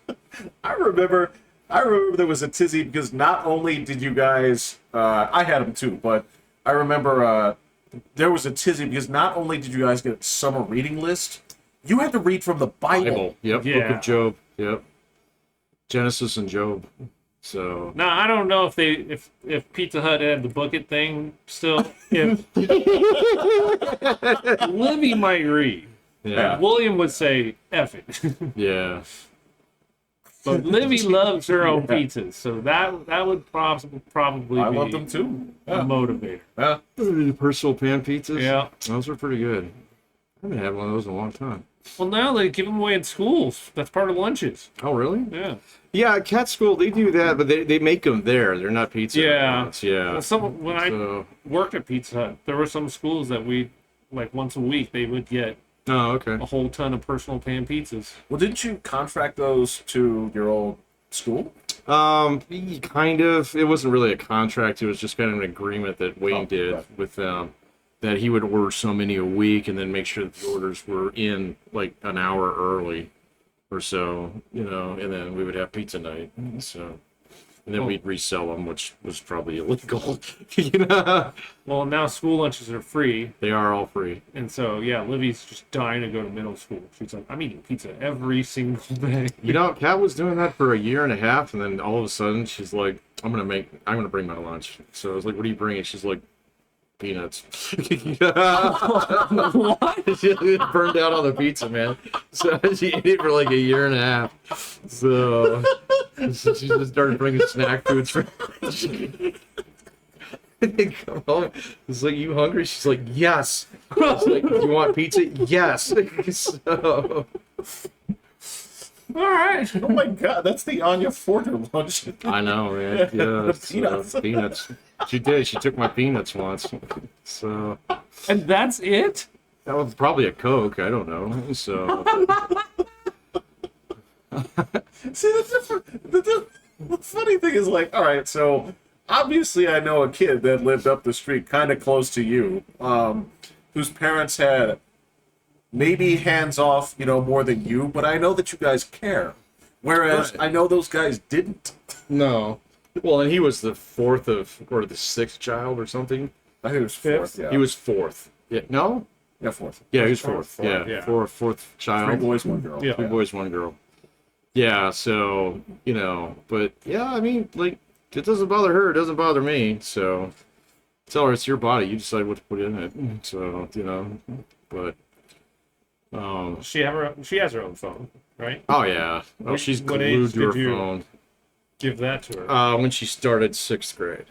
I remember there was a tizzy because not only did you guys, I had them too, but I remember there was a tizzy because not only did you guys get a summer reading list, you had to read from the Bible. Bible. Yep. Book Yeah. of Job. Yep. Genesis and Job. So Now I don't know if Pizza Hut had the bucket thing still. If Livy might read, yeah. William would say "F it," Yeah. but Livy loves her own pizzas, so that would probably I be love them too. a motivator. Yeah. The personal pan pizzas. Yeah. Those are pretty good. I haven't had one of those in a long time. Well, now they give them away in schools. That's part of lunches. Oh, really? Yeah. Yeah, at Cat School, they do that, but they make them there. They're not pizza. Yeah. Huts. Yeah. Well, when I So, worked at Pizza Hut, there were some schools that we, like once a week, they would get oh, okay. a whole ton of personal pan pizzas. Well, didn't you contract those to your old school? Kind of. It wasn't really a contract. It was just kind of an agreement that Wayne Oh, did right. with them. That he would order so many a week and then make sure that the orders were in like an hour early or so, you know, and then we would have pizza night. So, and then Oh. we'd resell them, which was probably illegal. You know, Well, now school lunches are free, they are all free. and so yeah, Livy's just dying to go to middle school. She's like, I'm eating pizza every single day. You know, Kat was doing that for a year and a half, and then all of a sudden she's like, I'm gonna bring my lunch. So I was like, what are you bringing? She's like, peanuts. What? She burned out on the pizza, man. So she ate it for like a year and a half. So she just started bringing snack foods for. They come home. It's like, you hungry? She's like, yes. I was like, you want pizza? Yes. So All right. Oh my god, that's the Anya Forter lunch. I know, man. Yeah, The peanuts. peanuts. She did. She took my peanuts once. So And that's it? that was probably a Coke. I don't know. So See, the funny thing is, like, all right, so obviously I know a kid that lived up the street, kind of close to you, whose parents had maybe hands off, you know, more than you, but I know that you guys care. Whereas Right. I know those guys didn't. no. Well, and he was the the sixth child or something. I think it was fourth, yeah. He was fourth. Yeah. No. Yeah, fourth. Yeah, he was Fourth, fourth. Yeah, yeah. fourth 3 child. boys, 1 girl. Yeah. 2 boys, 1 girl. Yeah, so, you know, but yeah, I mean, like, it doesn't bother her, it doesn't bother me, so tell her it's your body, you decide what to put in it. So, you know, but She has her own phone, right? oh yeah. Oh, she's What glued age to her did you- phone. Give that to her. When she started 6th grade.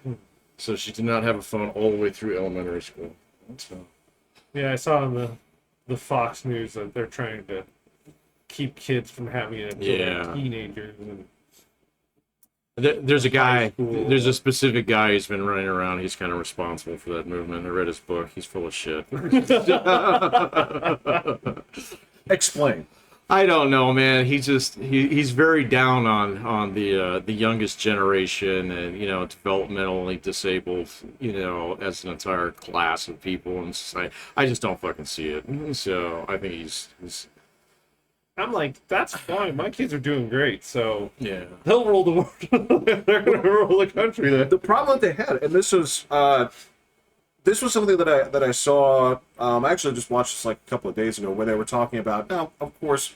So she did not have a phone all the way through elementary school. So Yeah, I saw on the Fox News that they're trying to keep kids from having it until Yeah. they're teenagers. And there's a guy, school. there's a specific guy who's been running around. He's kind of responsible for that movement. I read his book. He's full of shit. Explain. I don't know, man. He's very down on the youngest generation and, you know, developmentally disabled, you know, as an entire class of people in society. I just don't fucking see it. So I think he's I'm like, that's fine. My kids are doing great, so yeah. they'll rule the world. They're going to rule the country. Then. The problem that they had, and this was something that I saw. I actually just watched this like a couple of days ago, where they were talking about. Now, of course,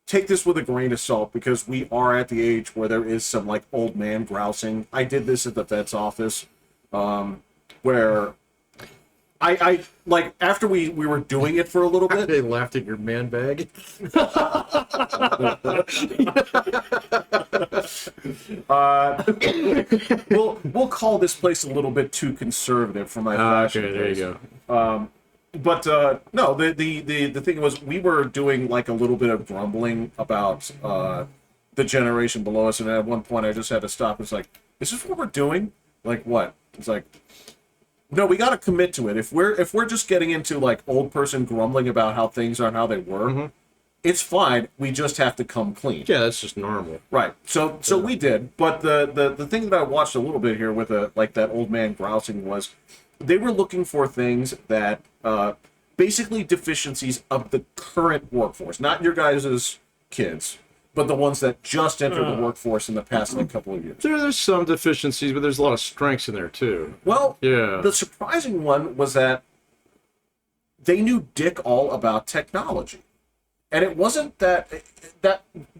take this with a grain of salt, because we are at the age where there is some like old man grousing. I did this at the vet's office, where I like after we were doing it for a little bit. They laughed at your man bag. We'll call this place a little bit too conservative for my fashion. Okay, there you taste. go. But no, the thing was, we were doing like a little bit of grumbling about the generation below us, and at one point I just had to stop. It's like, is this what we're doing? Like what? It's like, no, we got to commit to it. If we're just getting into like old person grumbling about how things are and how they were, it's fine. We just have to come clean. Yeah, that's just normal. Right. So we did. But the thing that I watched a little bit here with like that old man grousing was, they were looking for things that basically deficiencies of the current workforce, not your guys' kids, but the ones that just entered the workforce in the past like couple of years. There's some deficiencies, but there's a lot of strengths in there too. Well, Yeah. the surprising one was that they knew dick all about technology. And it wasn't that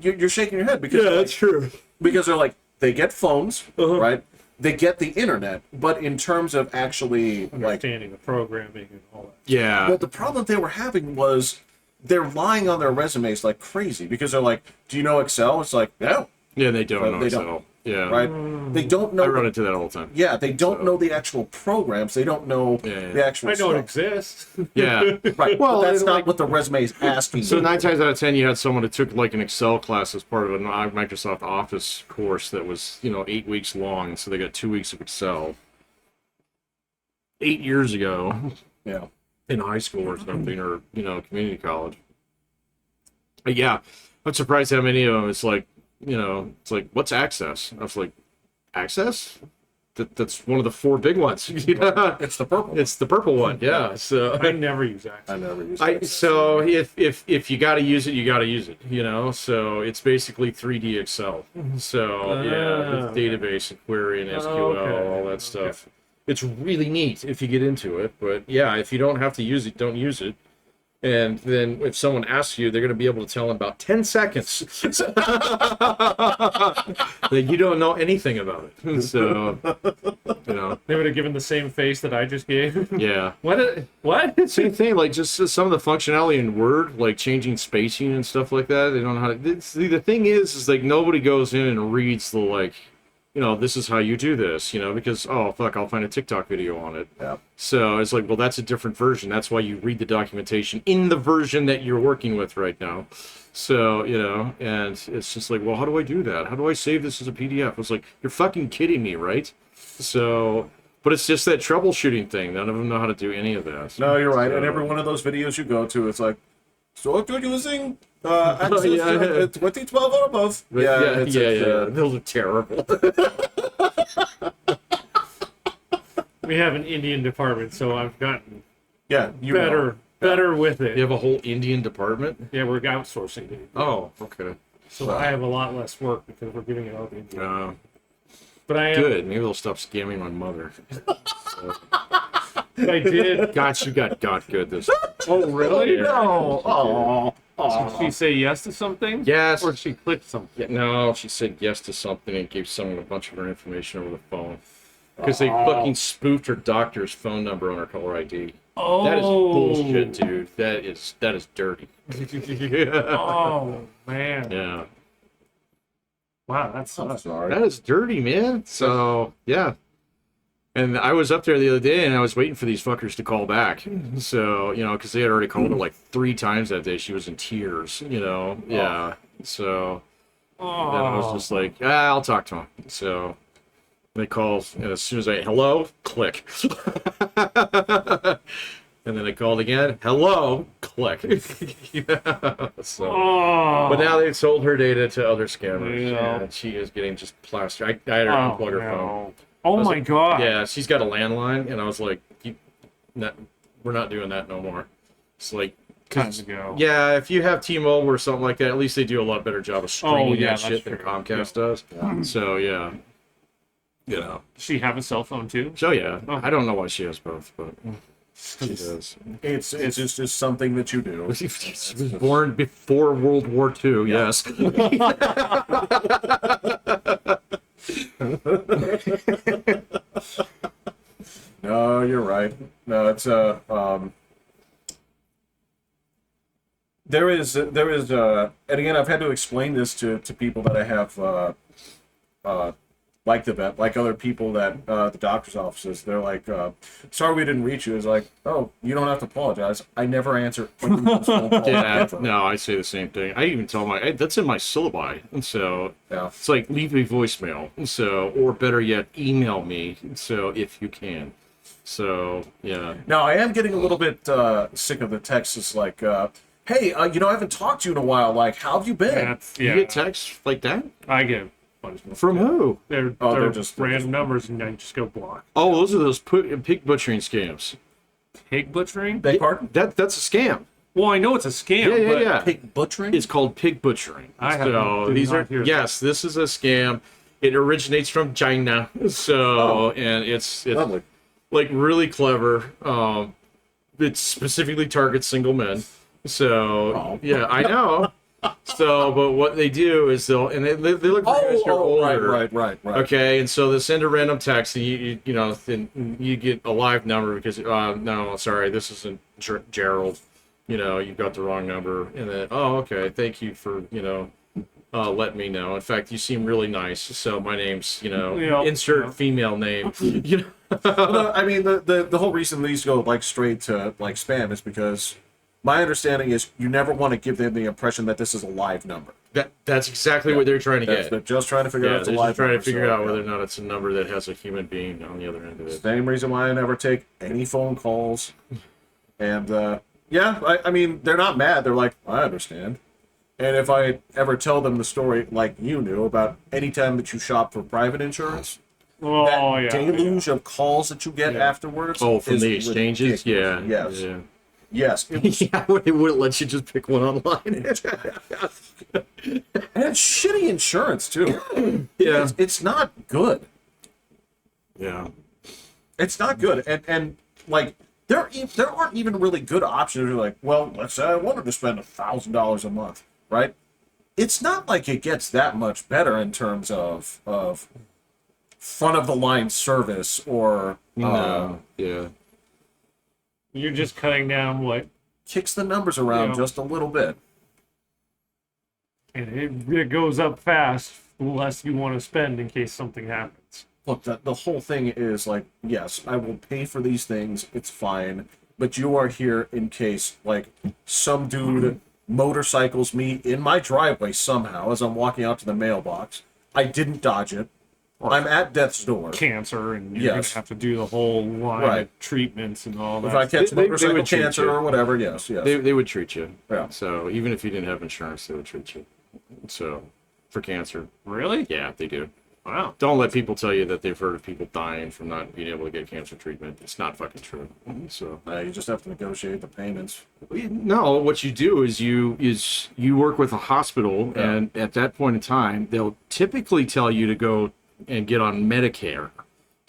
you're shaking your head because true. because they're like, they get phones, right? They get the internet, but in terms of actually like, Understanding the programming and all that. Yeah. well, the problem they were having was they're lying on their resumes like crazy, because they're like, do you know Excel? It's like, no, Yeah, they don't know they Excel. don't. Yeah. right? They don't know. I run into that all the time. Yeah, they don't So- know the actual programs. They don't know Yeah. the actual I don't stuff. exist. Yeah. Right. Well, Well, that's and, not like- what the resume is asking. So you. 9 times out of 10, you had someone who took like an Excel class as part of a Microsoft Office course that was, 8 weeks long, and so they got 2 weeks of Excel. 8 years ago, Yeah. in high school or something, or community college. But yeah, I'm surprised how many of them. It's like, it's like, what's Access? I was like, Access? That's one of the 4 big ones. It's the purple. It's the purple one. Yeah. So I never use Access. I never used it. so if you got to use it, you got to use it. So it's basically 3D Excel. So yeah, with database and query and SQL, all that stuff. It's really neat if you get into it. But yeah, if you don't have to use it, don't use it. And then if someone asks you, they're going to be able to tell in about 10 seconds that you don't know anything about it. So, They would have given the same face that I just gave. yeah. What? Same thing, like just some of the functionality in Word, like changing spacing and stuff like that. They don't know how to. The thing is like nobody goes in and reads the like, this is how you do this, because oh fuck, I'll find a TikTok video on it. Yeah. So it's like, well, that's a different version. That's why you read the documentation in the version that you're working with right now. So, and it's just like, well, how do I do that? How do I save this as a PDF? I was like, you're fucking kidding me, right? So, but it's just that troubleshooting thing. None of them know how to do any of that. No, you're right. So- And every one of those videos you go to, it's like, so you're using Access Yeah. 2012 or above. But yeah. it's Those are terrible. We have an Indian department, so I've gotten yeah, you know. better with it. You have a whole Indian department? Yeah, we're outsourcing it. Oh, okay. So I have a lot less work because we're giving it all to India. But I am Good. Maybe they'll stop scamming my mother. So, I did. God, she got good this. Oh, really? No. Oh. Did she say yes to something? Yes. Or she clicked something? Yeah, no, she said yes to something and gave someone a bunch of her information over the phone. Because they fucking spoofed her doctor's phone number on her caller ID. Oh. That is bullshit, dude. That is dirty. Oh, man. Yeah. Wow, that's I'm sorry. That is dirty, man. So, yeah. And I was up there the other day and I was waiting for these fuckers to call back. So, you know, because they had already called her like 3 times that day. She was in tears, you know. Yeah. So, then I was just like, I'll talk to him. So, they call, and as soon as hello, click. And then they called again, hello, click. Yeah, so, but now they've sold her data to other scammers. Yeah. And she is getting just plastered. I had her unplug her phone. Oh I was my like, god. Yeah, she's got a landline, and I was like, we're not doing that no more. It's like, Time to go. yeah, if you have T-Mobile or something like that, at least they do a lot better job of screening yeah, that shit than that's Comcast does. So, yeah. You know. Does she have a cell phone too? So, yeah. Oh. I don't know why she has both, but she does. It's just something that you do. She was born before World War II, yes. No, you're right. No, it's there is and again, I've had to explain this to people that I have like the vet, like other people that the doctor's offices. They're like, sorry we didn't reach you. It's like, oh, you don't have to apologize. I never answer anyone's phone call. Yeah, ever. no, I say the same thing. I even tell that's in my syllabi. And so Yeah. it's like, leave a voicemail. So, or better yet, email me. So, if you can. So, yeah. Now, I am getting a little bit sick of the texts. It's like, hey, I haven't talked to you in a while. Like, how have you been? That's, You yeah. get texts like that? I get a bunch of From who? They're they're just just- random numbers, and I just go block. Oh, those are those pig butchering scams. Pig butchering? Beg pardon? That's a scam. Well, I know it's a scam, Yeah, yeah, but yeah. Pig butchering? It's called pig butchering. I have so did these not are hear that. yes, this is a scam. It originates from China. So and it's Lovely. like really clever. It specifically targets single men. So yeah, I know. So, but what they do is they look for guys who are older. Right. Okay, and so they send a random text, and you know, then you get a live number because no, sorry, this isn't Gerald. You know, you got the wrong number, and then okay, thank you for letting me know. In fact, you seem really nice, so my name's insert female name. You know. Well, no, I mean, the whole reason these go like straight to like spam is because my understanding is you never want to give them the impression that this is a live number. That's exactly what they're trying to get. They're just trying to figure out Yeah, if it's a they're live just trying number. to figure so, out whether or not it's a number that has a human being on the other end of it. Same reason why I never take any phone calls. And I mean, they're not mad. They're like, I understand. And if I ever tell them the story like you knew about any time that you shop for private insurance, Oh, that yeah. deluge of calls that you get afterwards. Oh, from is the exchanges? Yeah. ridiculous. Yes. Yeah. Yes. It was, Yeah, they wouldn't let you just pick one online. and it's shitty insurance too. Yeah. It's not good. Yeah. It's not good. And like there aren't even really good options. You're like, well, let's say I wanted to spend $1,000 a month, right? It's not like it gets that much better in terms of front of the line service or No. Yeah. You're just cutting down what? kicks the numbers around Yeah. just a little bit. And it goes up fast the less you want to spend in case something happens. Look, the whole thing is like, yes, I will pay for these things. It's fine. But you are here in case, like, some dude motorcycles me in my driveway somehow as I'm walking out to the mailbox. I didn't dodge it. I'm at death's door. Cancer, and you're Yes. going to have to do the whole line Right. of treatments and all that. If I catch They motorcycle would treat cancer you. or whatever, yes. They would treat you. Yeah. So even if you didn't have insurance, they would treat you. So for cancer. Really? Yeah, they do. Wow. Don't let people tell you that they've heard of people dying from not being able to get cancer treatment. It's not fucking true. So You just have to negotiate the payments. no, what you do is you work with a hospital, and at that point in time, they'll typically tell you to go and get on Medicare.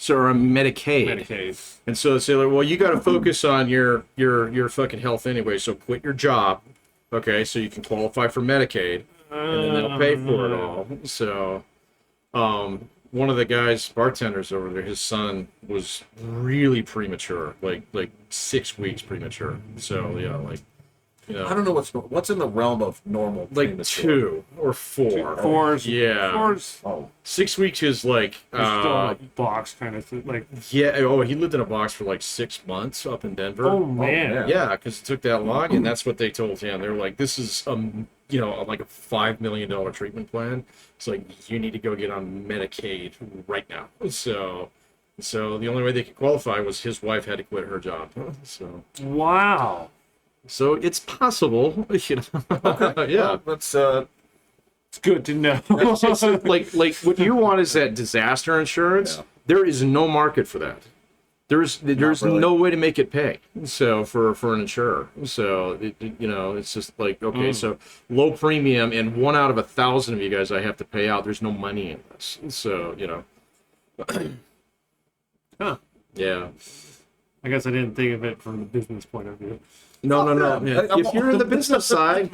So or a Medicaid. Medicaid. And so they say, like, well, you got to focus on your fucking health anyway. So quit your job, okay, so you can qualify for Medicaid, and then they'll pay for it all. So, one of the guys, bartenders over there, his son was really premature, like 6 weeks premature. So yeah, like, you know, I don't know what's in the realm of normal. like premature. 2 or 4. Fours. Yeah. Fours. Oh, 6 weeks is like, It's still a box kind of thing. Like, yeah. Oh, he lived in a box for like 6 months up in Denver. oh man. man. Yeah, because it took that long, and that's what they told him. They were like, "This is you know, like a $5 million treatment plan. It's like you need to go get on Medicaid right now." So the only way they could qualify was his wife had to quit her job. Wow. So it's possible, you know. Yeah. well, that's It's good to know. It's like what you want is that disaster insurance. Yeah. There is no market for that. There's really. no way to make it pay. So for an insurer, so you know, it's just like, okay, so low premium, and 1 out of 1,000 of you guys I have to pay out. There's no money in this. So you know, Huh. yeah. I guess I didn't think of it from the business point of view. No. yeah. Yeah. If you're in the business side,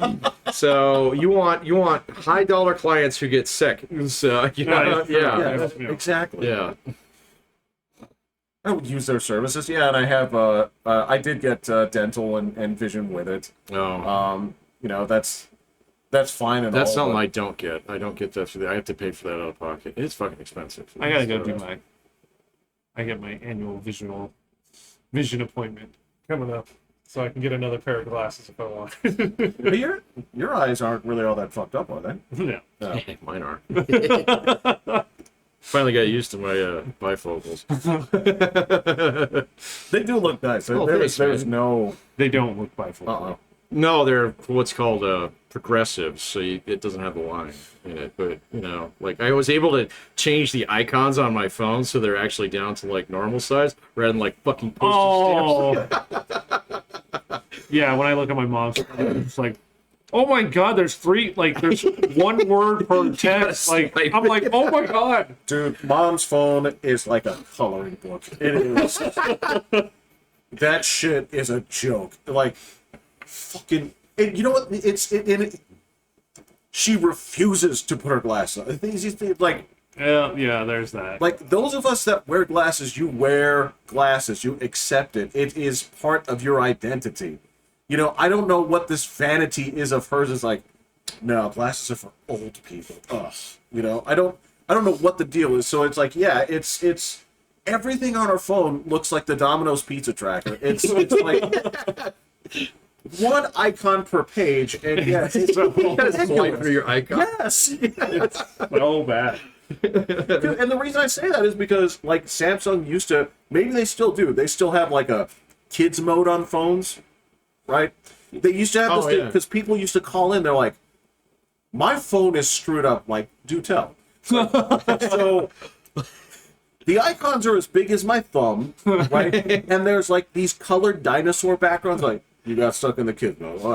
so you want high dollar clients who get sick. So you know, Right. yeah. Yeah. exactly. Yeah. I would use their services. Yeah, and I have I did get dental and vision with it. No. You know, that's fine and That's all. something but I don't get. I don't get that through I have to pay for that out of pocket. It's fucking expensive. I gotta go So- do I get my annual vision appointment coming up, so I can get another pair of glasses if I want. But your eyes aren't really all that fucked up, are they? No. No. Mine are. Finally got used to my bifocals. They do look nice. Oh, there's thanks, man. no. They don't look bifocal. Uh-oh. No, they're what's called progressive, so it doesn't have the line in it. But you know, like I was able to change the icons on my phone so they're actually down to like normal size rather than like fucking postage stamps. Oh. Yeah, when I look at my mom's, it's like, oh my god, there's one word per text. Like, I'm like, oh my god. Dude, mom's phone is like a coloring book. It is. That shit is a joke. Like, fucking. And you know what? She refuses to put her glasses on. Things like. Yeah, there's that. Like, those of us that wear glasses, you wear glasses. You accept it. It is part of your identity. You know, I don't know what this vanity is of hers. Is like, no, glasses are for old people. Ugh. You know, I don't know what the deal is. So it's like, yeah, it's everything on our phone looks like the Domino's pizza tracker. It's like one icon per page, and yes, it's For your icon. yes. So bad. And the reason I say that is because, like, Samsung used to, maybe they still do. They still have like a kids mode on phones, right? They used to have this thing because people used to call in. They're like, "My phone is screwed up." Like, do tell. So the icons are as big as my thumb, right? And there's like these colored dinosaur backgrounds. Like, you got stuck in the kid mode. Well,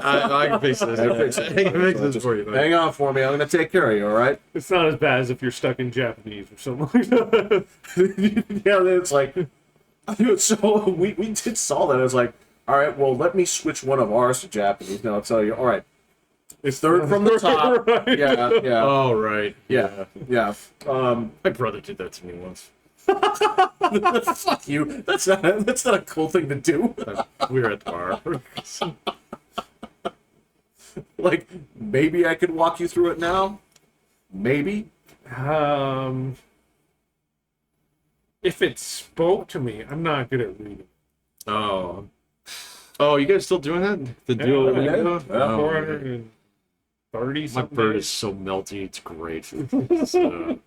I can fix this. I can fix this for you. Buddy. hang on for me. I'm gonna take care of you. All right. It's not as bad as if you're stuck in Japanese or something like that. Yeah, it's like, so we did saw that. It's like, all right, well, let me switch one of ours to Japanese. Now I'll tell you. All right, it's third from the top. Right. Yeah. Oh right. Yeah. My brother did that to me once. Fuck you. That's not a cool thing to do. We were at the bar. Like, maybe I could walk you through it now. Maybe. If it spoke to me, I'm not good at reading. Oh, you guys still doing that? The Yeah, Duolingo? yeah. Oh, 430 my something. bird days. is so melty. It's great. So,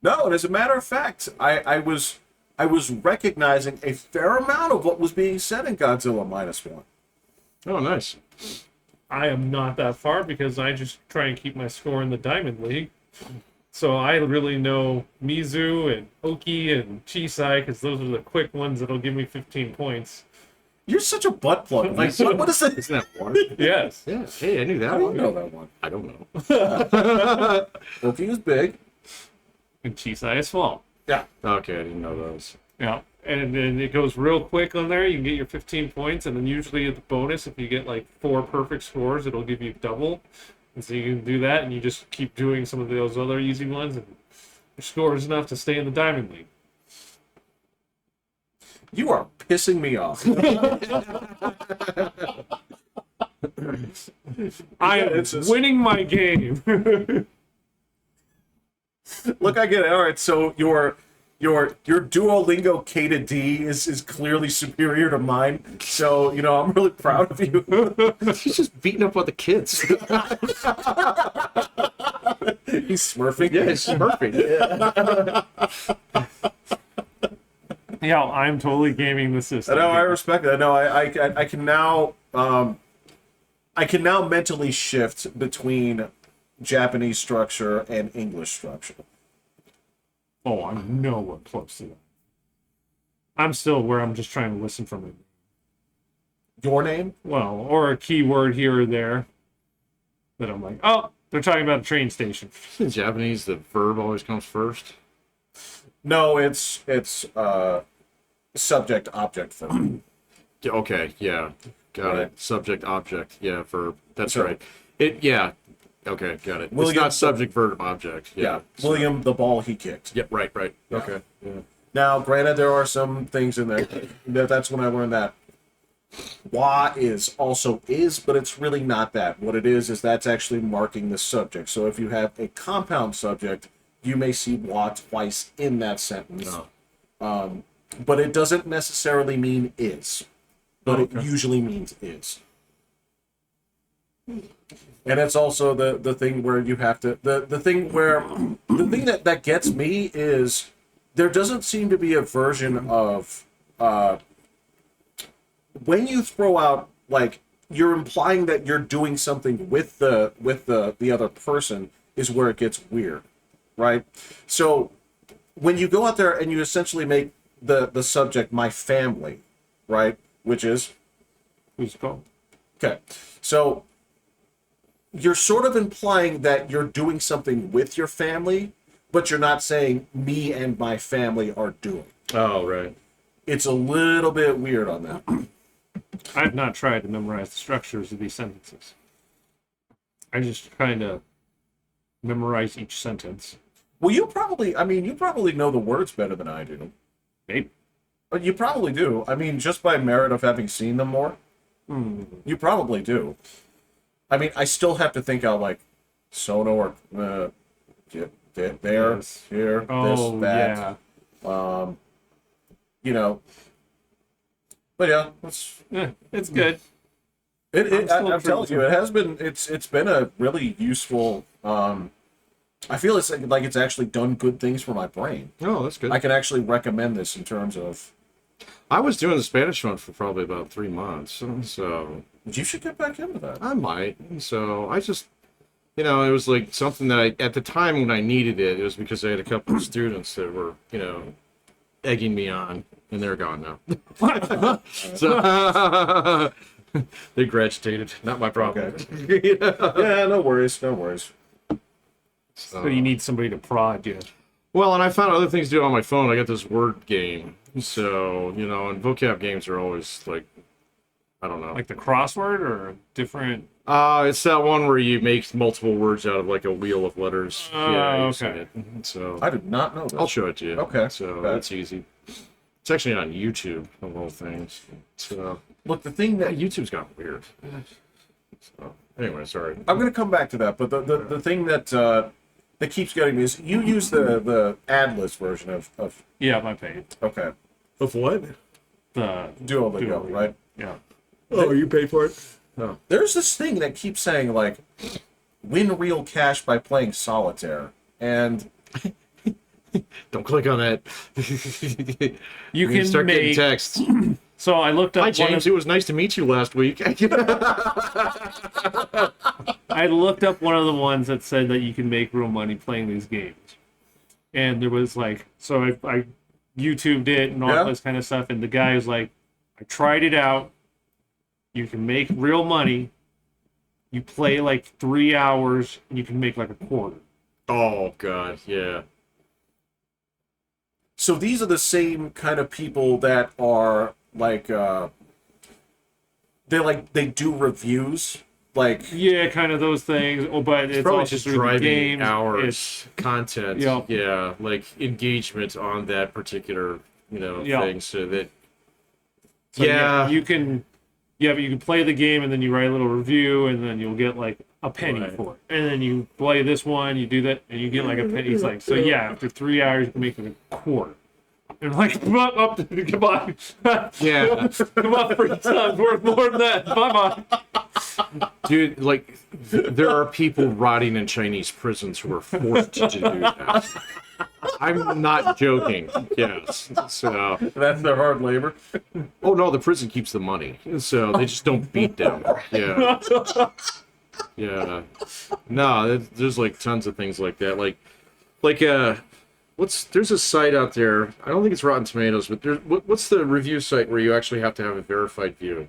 No, and as a matter of fact, I was recognizing a fair amount of what was being said in Godzilla -1. oh, nice. I am not that far because I just try and keep my score in the Diamond League. So I really know Mizu and Oki and Chisai because those are the quick ones that'll give me 15 points. You're such a butt plug. Like, what is it? Isn't that water? Yes. Yeah. Hey, I knew that I don't one. know that one. I don't know. Oki is big. And Chisai is small. Yeah. Okay, I didn't know those. Yeah, and then it goes real quick on there. You can get your 15 points, and then usually the bonus, if you get like 4 perfect scores, it'll give you double. And so you can do that, and you just keep doing some of those other easy ones, and your score is enough to stay in the Diamond League. You are pissing me off. I am it's just- winning my game. Look, I get it. All right, so your Duolingo K to D is clearly superior to mine. So, I'm really proud of you. He's just beating up on the kids. He's smurfing. Yeah, he's smurfing. Yeah. Yeah, I'm totally gaming the system. No, I respect that. No, I can now mentally shift between Japanese structure and English structure. Oh, I'm nowhere close to that. I'm still where I'm just trying to listen from it. Your name? Well, or a keyword here or there that I'm like, oh, they're talking about a train station. In Japanese, the verb always comes first. No, it's subject object form. Yeah, okay, yeah. Got Right. it. Subject, object. Yeah, verb. That's So- right. Okay, got it. William- it's not subject, verb, object. Yeah, So- William, the ball he kicked. Yep, right. Yeah. Okay. Yeah. Now, granted, there are some things in there. That's when I learned that wa is also is, but it's really not that. What it is that's actually marking the subject. So if you have a compound subject, you may see wa twice in that sentence. No. But it doesn't necessarily mean is. But Okay. it usually means is. And it's also the thing where you have to the thing that gets me is there doesn't seem to be a version of when you throw out, like, you're implying that you're doing something with the other person is where it gets weird, right? So when you go out there and you essentially make the subject my family, right, which is Who's called? okay, so you're sort of implying that you're doing something with your family, but you're not saying me and my family are doing. Oh, right. It's a little bit weird on that. I've not tried to memorize the structures of these sentences. I just trying to memorize each sentence. Well, you probably know the words better than I do. Maybe. But you probably do. I mean, just by merit of having seen them more, you probably do. I mean, I still have to think out, like, sono or there, Yes. here, Oh, this, that. yeah. But yeah, it's Yeah, it's good. I'm still telling you, it has been. It's been a really useful. I feel it's like it's actually done good things for my brain. Oh, that's good. I can actually recommend this in terms of. I was doing the Spanish one for probably about 3 months, so You should get back into that. I might. So I just, it was like something that at the time when I needed it, it was because I had a couple of students that were, egging me on, and they're gone now. So they graduated. Not my problem. Yeah, no worries, no worries. So you need somebody to prod you. Well, and I found other things to do on my phone. I got this word game. So, and vocab games are always like, I don't know. Like the crossword or a different. It's that one where you make multiple words out of like a wheel of letters. Oh, you've seen okay. it. So I did not know that. I'll show it to you. Okay. So Okay. that's easy. It's actually on YouTube, the whole thing. So Look, the thing that YouTube's gotten weird. So anyway, sorry. I'm going to come back to that, but the thing that that keeps getting me is you use the ad list version of Yeah, my paid. okay Of what? The Duolingo, right? Yeah. Oh, you pay for it? No. There's this thing that keeps saying, like, win real cash by playing solitaire, and Don't click on that. You can can start getting make. texts. So I looked up. Hi, one James. of- It was nice to meet you last week. I looked up one of the ones that said that you can make real money playing these games, and there was like, so I YouTubed it and all Yeah. this kind of stuff, and the guy was like, I tried it out. You can make real money. You play like 3 hours, and you can make like a quarter. Oh God, yeah. So these are the same kind of people that are like they do reviews like Yeah, kind of those things. Oh, but it's Probably also just through the driving games. hours content. Yep. Yeah, like engagement on that particular, Yep. thing. So that So yeah, you can. Yeah, but you can play the game and then you write a little review and then you'll get like a penny Right. for it. And then you play this one, you do that, and you get like a penny. It's like, so yeah, after 3 hours, you can make it a quarter. And like, come on, come on. Yeah. Come on, free time's worth more than that. Bye bye. dude, like there are people rotting in Chinese prisons who are forced to do that. I'm not joking. Yes. So, that's their hard labor. oh no, the prison keeps the money, so they just don't beat them. Yeah. Yeah. No, there's like tons of things like that. There's a site out there. I don't think it's Rotten Tomatoes, but what's the review site where you actually have to have a verified view?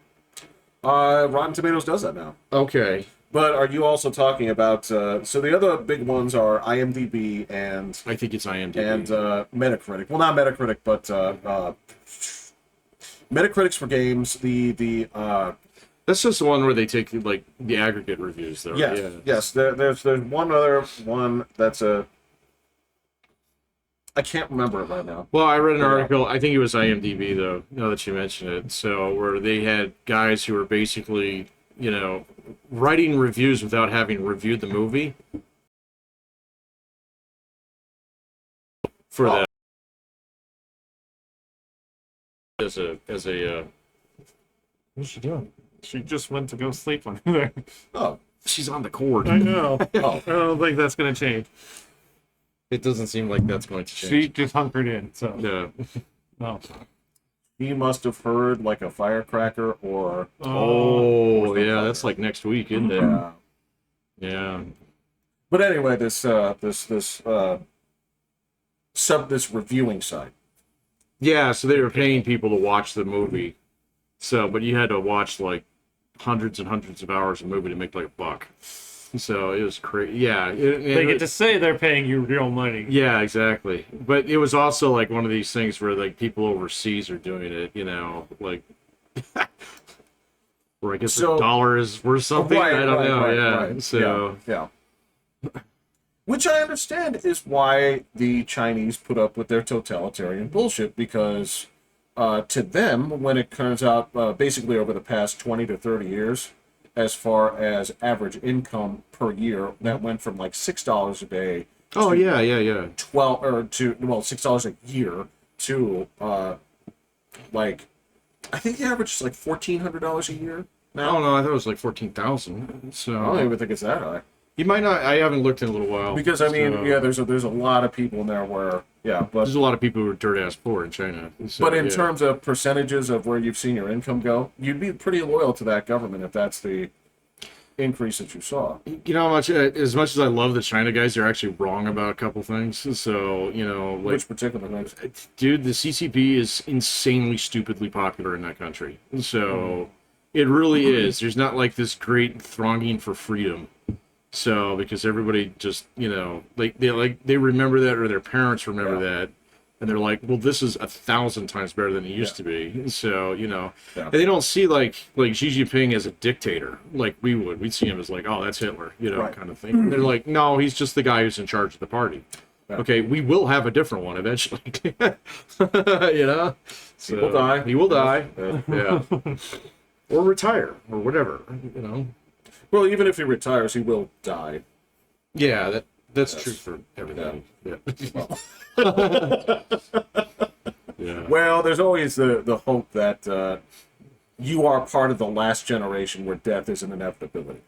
Rotten Tomatoes does that now. Okay. But are you also talking about so the other big ones are IMDb and I think it's IMDb. Metacritic. Well, not Metacritic, but Metacritic's for games. That's just the one where they take like the aggregate reviews, though. Yes, Yeah. yes. There's one other one that's I can't remember it right now. Well, I read an article. I think it was IMDb, though. Now that you mention it, so where they had guys who were basically, writing reviews without having reviewed the movie for that as a. What's she doing? She just went to go sleep on there. Oh, She's on the cord. I know. oh. I don't think that's going to change. It doesn't seem like that's going to She change. just hunkered in, so. Yeah. No. He must have heard like a firecracker or Oh, yeah. That's like next week, isn't it? yeah. Yeah. But anyway, this reviewing site. Yeah, so they were paying people to watch the movie. So, but you had to watch like hundreds and hundreds of hours of movie to make like $1. So it was crazy. Yeah. They get to say they're paying you real money. Yeah, exactly. But it was also like one of these things where like people overseas are doing it, like where I guess So- a dollar is worth something. Right, I don't right, know. right, Yeah. right. So yeah. Which I understand is why the Chinese put up with their totalitarian bullshit, because to them, when it turns out basically over the past 20 to 30 years, as far as average income per year, that went from like $6 a day oh yeah. 12 or to well $6 a year to like I think the average is like $1,400 a year I now. don't know. I thought it was like 14,000. I don't So even think it's that high. you might not. I haven't looked in a little while Because I mean, so- yeah, there's a lot of people in there where but There's a lot of people who are dirt ass poor in China. So, but in yeah. terms of percentages of where you've seen your income go, you'd be pretty loyal to that government if that's the increase that you saw. You know how much, as much as I love the China guys, they're actually wrong about a couple things. So, like, Which particular things? dude, the CCP is insanely stupidly popular in that country. So, it really is. There's not like this great thronging for freedom. So, because everybody just, they remember that, or their parents remember that. And they're like, well, this is 1,000 times better than it used to be. So, and they don't see like Xi Jinping as a dictator like we would. We'd see him as like, oh, that's Hitler, Right. kind of thing. And they're like, no, he's just the guy who's in charge of the party. Yeah. Okay, we will have a different one eventually. So, He will die. He will die. Yeah. Yeah. Or retire or whatever. Well, even if he retires, he will die. Yeah, that's Yes. true for everything. Yeah. Yeah. Well, there's always the hope that you are part of the last generation where death is an inevitability.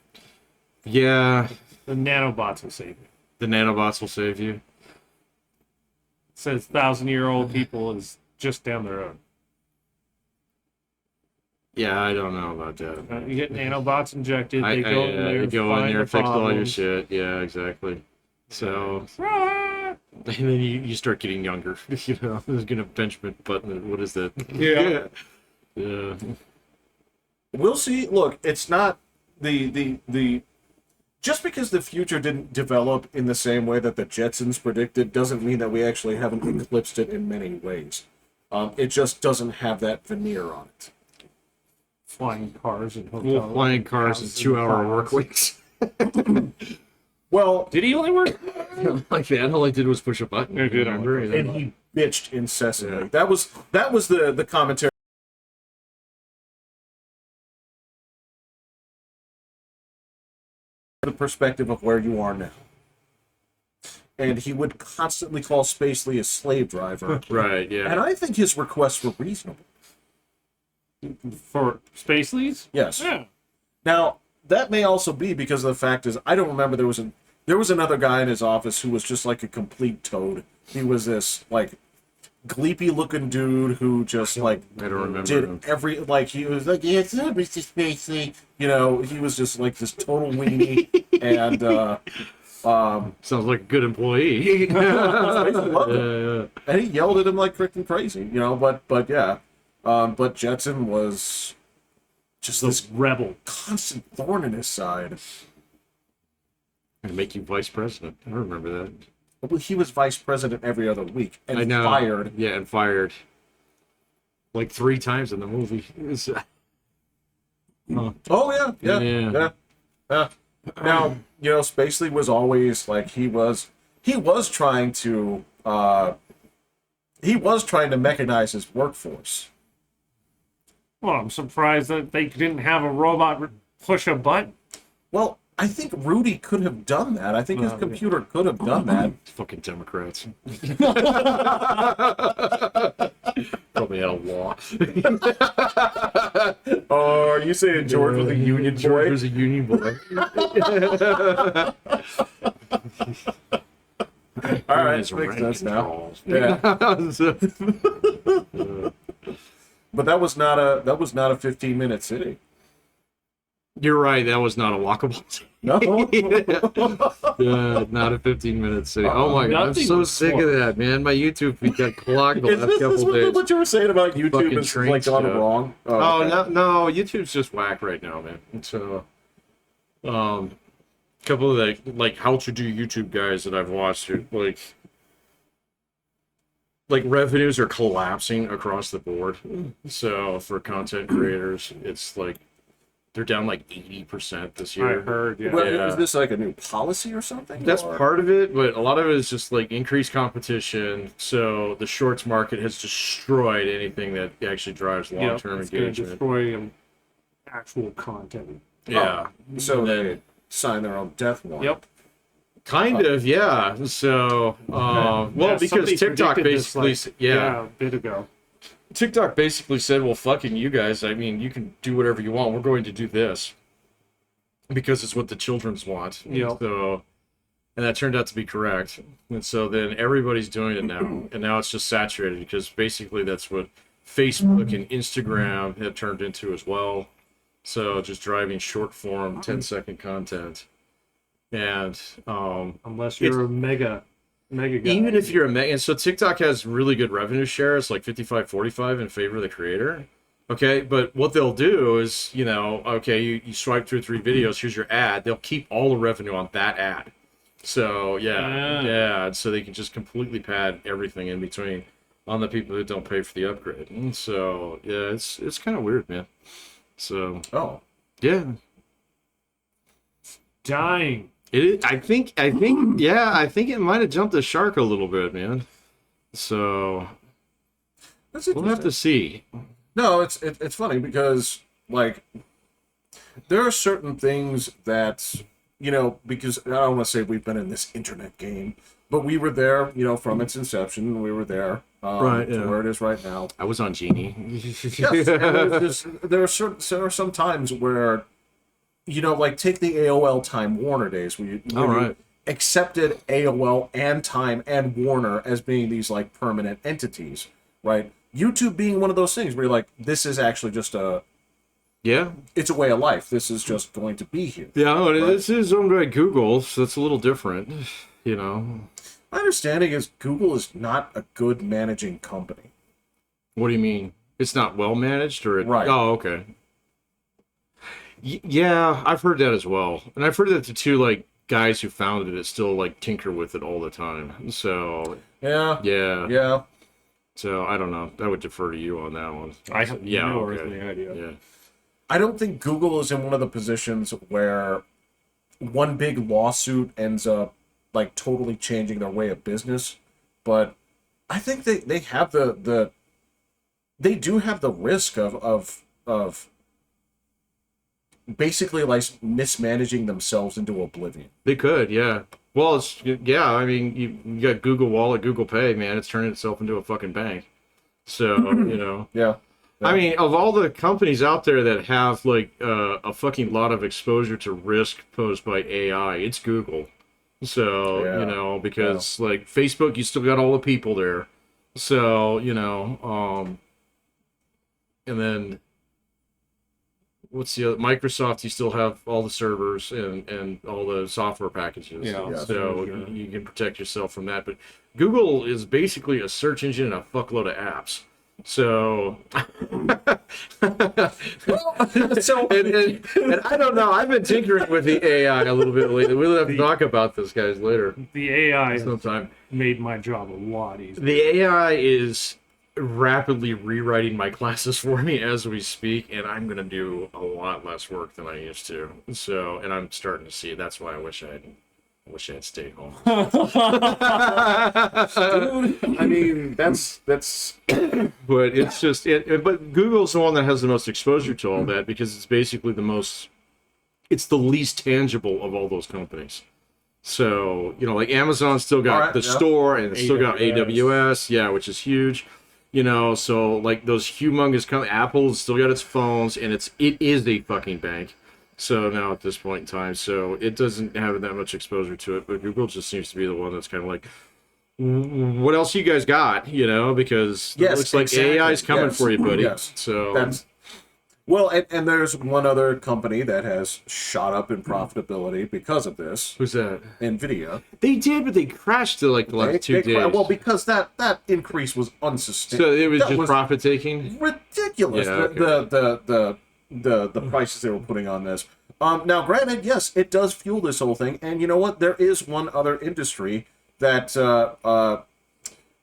Yeah. The nanobots will save you. The nanobots will save you. It says 1,000-year-old people is just down the road. Yeah, I don't know about that. You get nanobots injected, I they go in there, you go in find there, the fix all your problems. shit. Yeah, exactly. So, Ah! and then you start getting younger. There's gonna Benjamin Button. What is that? Yeah. Yeah. We'll see. Look, it's not the just because the future didn't develop in the same way that the Jetsons predicted doesn't mean that we actually haven't eclipsed it in many ways. It just doesn't have that veneer on it. Flying cars and hotels. Flying cars and 2-hour work weeks. Well, Did he only work? Like that, all I did was push a button. Yeah, good. Remember? and he bitched incessantly. Yeah. That was the commentary. The perspective of where you are now. And he would constantly call Spacely a slave driver. Right, yeah. And I think his requests were reasonable. For Spacely's? Yes. Yeah. Now, that may also be because of the fact is I don't remember there was another guy in his office who was just like a complete toad. He was this like gleepy looking dude who just like I don't remember did him. every like he was like, yes, Mr. Spacely. You know, he was just like this total weenie and Sounds like a good employee. Spacely loved him. Yeah. And he yelled at him like freaking crazy, you know, but yeah. But Jetson was just this Rebel. constant thorn in his side. Gonna make you vice president. I remember that. Well, he was vice president every other week and I know. fired. Yeah, and fired. Like 3 times in the movie. It's, Oh yeah, yeah, Yeah. yeah, yeah. Now, you know, Spacely was always like he was trying to mechanize his workforce. Well, I'm surprised that they didn't have a robot push a button. Well, I think Rudy could have done that. I think his computer could have done that. fucking Democrats. Probably had a law. Oh, are you saying George was a union George boy? was a union boy. All right, His makes rank sense now. controls. Yeah, So- but that was not a 15-minute city. You're right. That was not a walkable. No. Yeah, not a 15-minute city. Oh my god, I'm Nothing so was sick of that, man. My YouTube feed got clogged the Is last this couple days. what you were saying about YouTube Fucking is train like gone stuff. wrong? Oh okay. no, YouTube's just whack right now, man. So, couple of like how to do YouTube guys that I've watched, like revenues are collapsing across the board. So for content creators, it's like they're down like 80% this year. I heard, yeah. Well, Yeah. is this like a new policy or something? That's or? part of it, but a lot of it is just like increased competition. So the shorts market has destroyed anything that actually drives Yep, long-term it's gonna engagement. destroy actual content. Yeah. So And then- they sign their own death warrant. Yep. Kind of, yeah. So, well, Yeah, because somebody TikTok predicted this, basically, a bit ago. TikTok basically said, well, fucking you guys. I mean, you can do whatever you want. We're going to do this because it's what the children's want. Yep. So, and that turned out to be correct. And so then everybody's doing it now, and now it's just saturated because basically that's what Facebook and Instagram have turned into as well. So just driving short form, 10-second content. And Unless you're a mega guy. even if you're and so TikTok has really good revenue share. It's like 55-45 in favor of the creator. Okay, but what they'll do is, you know, okay, you swipe through 3 videos, here's your ad. They'll keep all the revenue on that ad. So yeah, and so they can just completely pad everything in between on the people who don't pay for the upgrade. And so yeah, it's kind of weird, man. So Oh. yeah, Dying. I think yeah, I think it might have jumped the shark a little bit, man. So That's we'll have to see. No, it's funny because like there are certain things that, you know, because I don't want to say we've been in this internet game, but we were there, you know, from its inception. We were there, Right, to yeah. where it is right now. I was on Genie. Yes, and there are some times where, you know, like take the AOL Time Warner days where you right. accepted AOL and Time and Warner as being these like permanent entities, right? YouTube being one of those things where you're like, this is actually just Yeah. it's a way of life. This is just going to be here. Yeah, no, this is owned by Google, so it's a little different, you know. My understanding is Google is not a good managing company. What do you mean? It's not well managed, or Right. Oh, okay. Yeah, I've heard that as well, and I've heard that the two like guys who founded it still like tinker with it all the time. So Yeah, yeah, yeah. so I don't know. I would defer to you on that one. I have Yeah, no okay. earthly idea. Yeah. I don't think Google is in one of the positions where one big lawsuit ends up like totally changing their way of business, but I think they have they do have the risk of basically like mismanaging themselves into oblivion. They could, yeah. Well, it's yeah. I mean, you got Google Wallet, Google Pay, man. It's turning itself into a fucking bank. So you know, Yeah. I mean, of all the companies out there that have like a fucking lot of exposure to risk posed by AI, it's Google. So Yeah. you know, because like Facebook, you still got all the people there. So you know, and then what's the other, Microsoft, you still have all the servers and all the software packages. Yeah. So Sure. you can protect yourself from that. But Google is basically a search engine and a fuckload of apps. So, So and I don't know. I've been tinkering with the AI a little bit lately. We'll have to talk about this, guys, later The AI sometime. made my job a lot easier. The AI is rapidly rewriting my classes for me as we speak, and I'm gonna do a lot less work than I used to. So, and I'm starting to see. That's why I wish I had stayed home. I mean, that's But it's just but Google's the one that has the most exposure to all that because it's basically it's the least tangible of all those companies. So, you know, like Amazon still got Alright, the yeah. store and it's still got AWS. AWS, yeah, which is huge. You know, so like those humongous companies, Apple's still got its phones and it is a fucking bank. So now at this point in time, so it doesn't have that much exposure to it, but Google just seems to be the one that's kind of like, what else you guys got? You know, because it Yes, looks like exactly. AI's coming Yes. for you, buddy. Yes. So that's well, and there's one other company that has shot up in profitability because of this. who's that? Nvidia. They did, but they crashed to like the last 2 days. Well, because that increase was unsustainable. So it was That just profit taking. ridiculous. Yeah, The prices they were putting on this. Now, granted, yes, it does fuel this whole thing, and you know what? There is one other industry that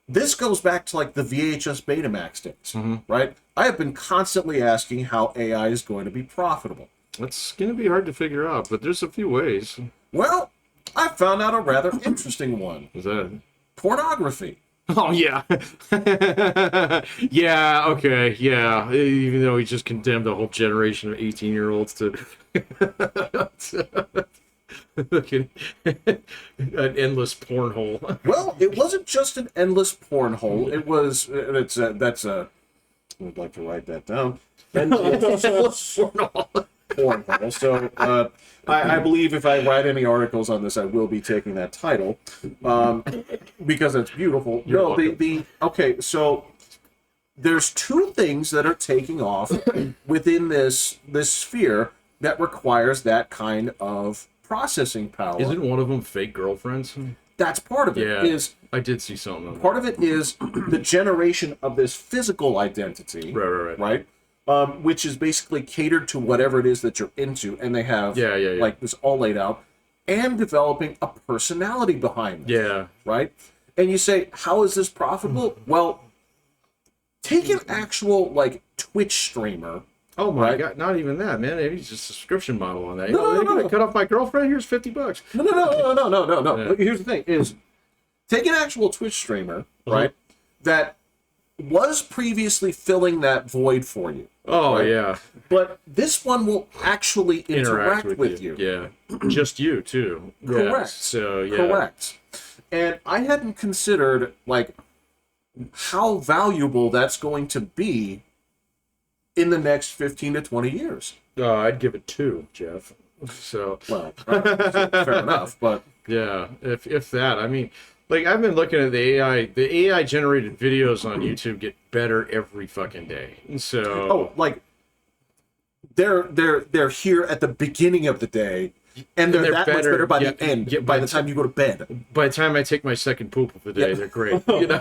this goes back to like the VHS Betamax days, right? I have been constantly asking how AI is going to be profitable. That's gonna be hard to figure out, but there's a few ways. Well, I found out a rather interesting one: Is that? pornography. Oh yeah, yeah. Okay, yeah. Even though he just condemned a whole generation of 18-year-olds to fucking an endless pornhole. Well, it wasn't just an endless pornhole. It was. I would like to write that down. Endless pornhole. So I believe if I write any articles on this, I will be taking that title because it's beautiful. You're No, welcome. okay. So there's two things that are taking off within this sphere that requires that kind of processing power. Isn't one of them fake girlfriends? That's part of it. Yeah, Is I did see something. On that. part of it is the generation of this physical identity, Right. Which is basically catered to whatever it is that you're into, and they have Yeah. like this all laid out, and developing a personality behind it, Yeah. right? And you say, how is this profitable? Well, take an actual like Twitch streamer. Oh my Right. god! Not even that, man. Maybe just a subscription model on that. No, They're no, gonna no. cut off my girlfriend. Here's $50. No. Yeah. Here's the thing: is take an actual Twitch streamer, right? That was previously filling that void for you. Oh Right. yeah. But this one will actually interact with you. Yeah. Just you too. Correct. Yeah. So yeah. Correct. And I hadn't considered like how valuable that's going to be in the next 15 to 20 years. I'd give it 2, Jeff. So Well, fair enough, but yeah, if that, I mean, like I've been looking at the AI. The AI generated videos on YouTube get better every fucking day. So like they're here at the beginning of the day and they're that much better, better by yeah, the end. yeah, by the time you go to bed. By the time I take my second poop of the day, Yeah. they're great. You know?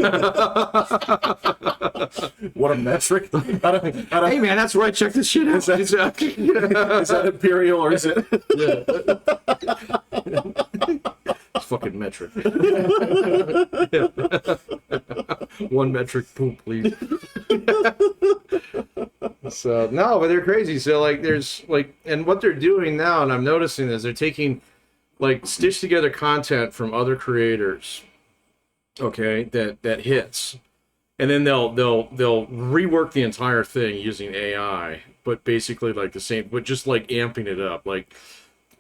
What a metric! I don't, Hey man, that's where I check this shit out. Is that- It's, is that imperial or is it? it's fucking metric. One metric poop, please. So no, but they're crazy. So like, there's like, and what they're doing now, and I'm noticing is they're taking like stitched together content from other creators, okay, that hits, and then they'll rework the entire thing using AI, but basically like the same, but just like amping it up. Like,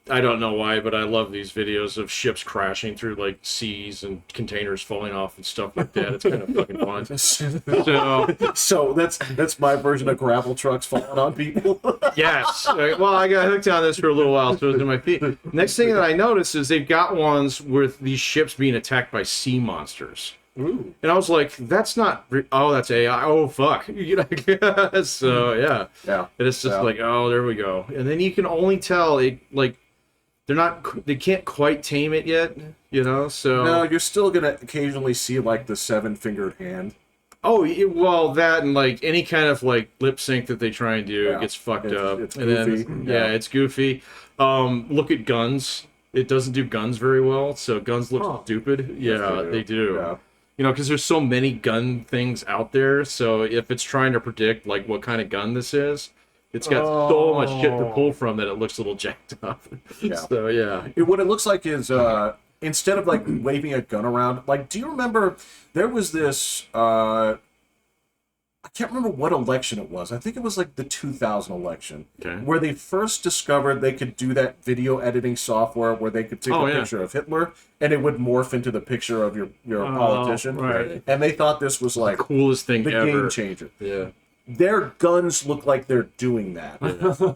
I don't know why, but I love these videos of ships crashing through like seas and containers falling off and stuff like that. It's kind of fucking fun. So So that's my version of gravel trucks falling on people. yes, well, I got hooked on this for a little while, so it was in my feet. Next thing that I noticed is they've got ones with these ships being attacked by sea monsters. Ooh. And I was like, that's not. Oh, that's AI. Oh, fuck. You know. So yeah. Yeah. And it's just Yeah. like, oh, there we go. And then you can only tell it like they can't quite tame it yet. You know. So No, you're still gonna occasionally see like the 7-fingered hand. oh well, that and like any kind of like lip sync that they try and do Yeah. gets fucked It's- up. it's and then goofy. yeah, Yeah. it's goofy. Look at guns. It doesn't do guns very well, so guns look Huh. stupid. Yeah, they do. Yeah. You know, because there's so many gun things out there. So if it's trying to predict like what kind of gun this is, it's got so much shit to pull from that it looks a little jacked up. Yeah. So yeah. What it looks like is instead of like waving a gun around, like, do you remember there was this? I can't remember what election it was. I think it was like the 2000 election, Okay. where they first discovered they could do that video editing software where they could take Oh, a yeah. picture of Hitler and it would morph into the picture of your politician. right. And they thought this was like Coolest thing the ever. game changer. Yeah. Their guns look like they're doing that,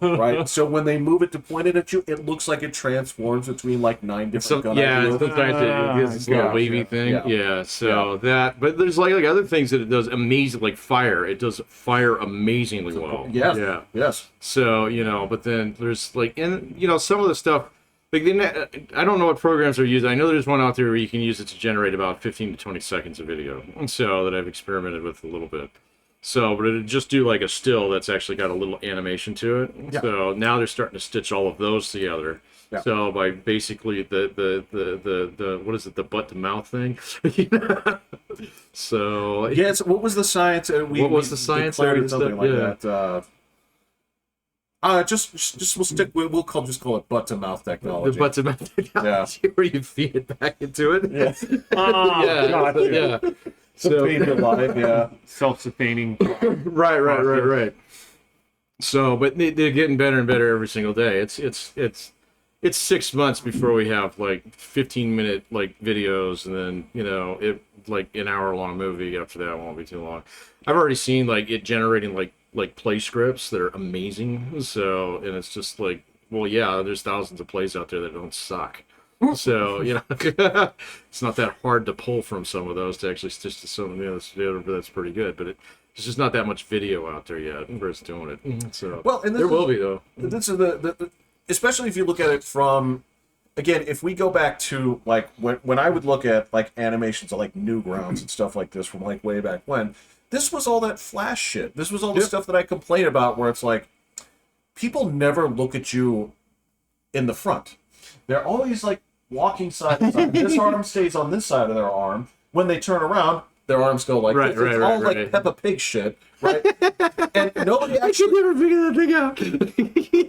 right? So when they move it to point it at you, it looks like it transforms between like 9 different gun Yeah, ideas. sometimes it gives this little Yeah, wavy yeah, thing. yeah. Yeah, so that, but there's like other things that it does amazing, like fire. It does fire amazingly well. Yes. Yeah. Yes. So, you know, but then there's like, and you know, some of the stuff, like I don't know what programs are used. I know there's one out there where you can use it to generate about 15 to 20 seconds of video. And so that I've experimented with a little bit. So, but it'd just do like a still that's actually got a little animation to it. Yeah. So now they're starting to stitch all of those together. Yeah. So by basically the what is it, the butt to mouth thing? So Yes. What was the science? What was the science declared of it it? something like Yeah. that. Just we'll stick. We'll just call it butt to mouth technology. the butt to mouth technology where you feed it back into it. Yeah. Oh, Yeah, gotcha. yeah. So, So baby alive. Yeah. Self-sustaining. right. So, but they're getting better and better every single day. It's 6 months before we have like 15-minute like videos, and then you know it like an hour-long movie. After that, it won't be too long. I've already seen like it generating like play scripts that are amazing. So, and it's just like, well, yeah, there's thousands of plays out there that don't suck. So, you know, it's not that hard to pull from some of those to actually stitch to something else that's pretty good. But it's just not that much video out there yet where it's doing it. So, Well, and this there will is- be though. This is the especially if you look at it from, again, if we go back to like when I would look at like animations of like Newgrounds and stuff like this from like way back when, this was all that flash shit. This was all the Yep. stuff that I complain about where it's like people never look at you in the front. They're always like walking side to side. This arm stays on this side of their arm. When they turn around, their arms go like Right, this. It's right, all right, like right. Peppa Pig shit, right? And nobody I actually. could never figure that thing out.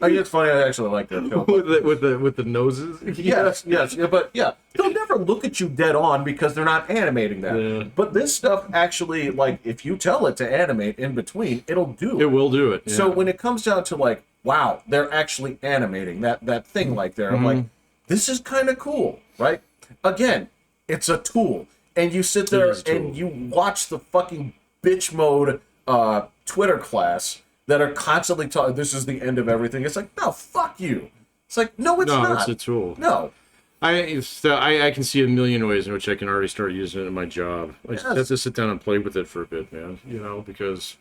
I mean, it's funny. I actually like that film. with the noses. Yes, yeah, but yeah, they'll never look at you dead on because they're not animating that. Yeah. But this stuff actually, like, if you tell it to animate in between, it'll do It will do it. So yeah. when it comes down to like, wow, they're actually animating that thing like there, I'm Mm-hmm. like, this is kind of cool, right? Again, it's a tool, and you sit there is a tool. and you watch the fucking bitch mode Twitter class that are constantly talking. This is the end of everything. It's like, no, fuck you. It's like, no, it's no, not. it's a tool. No. I can see a million ways in which I can already start using it in my job. I just Yes. have to sit down and play with it for a bit, man. You know, because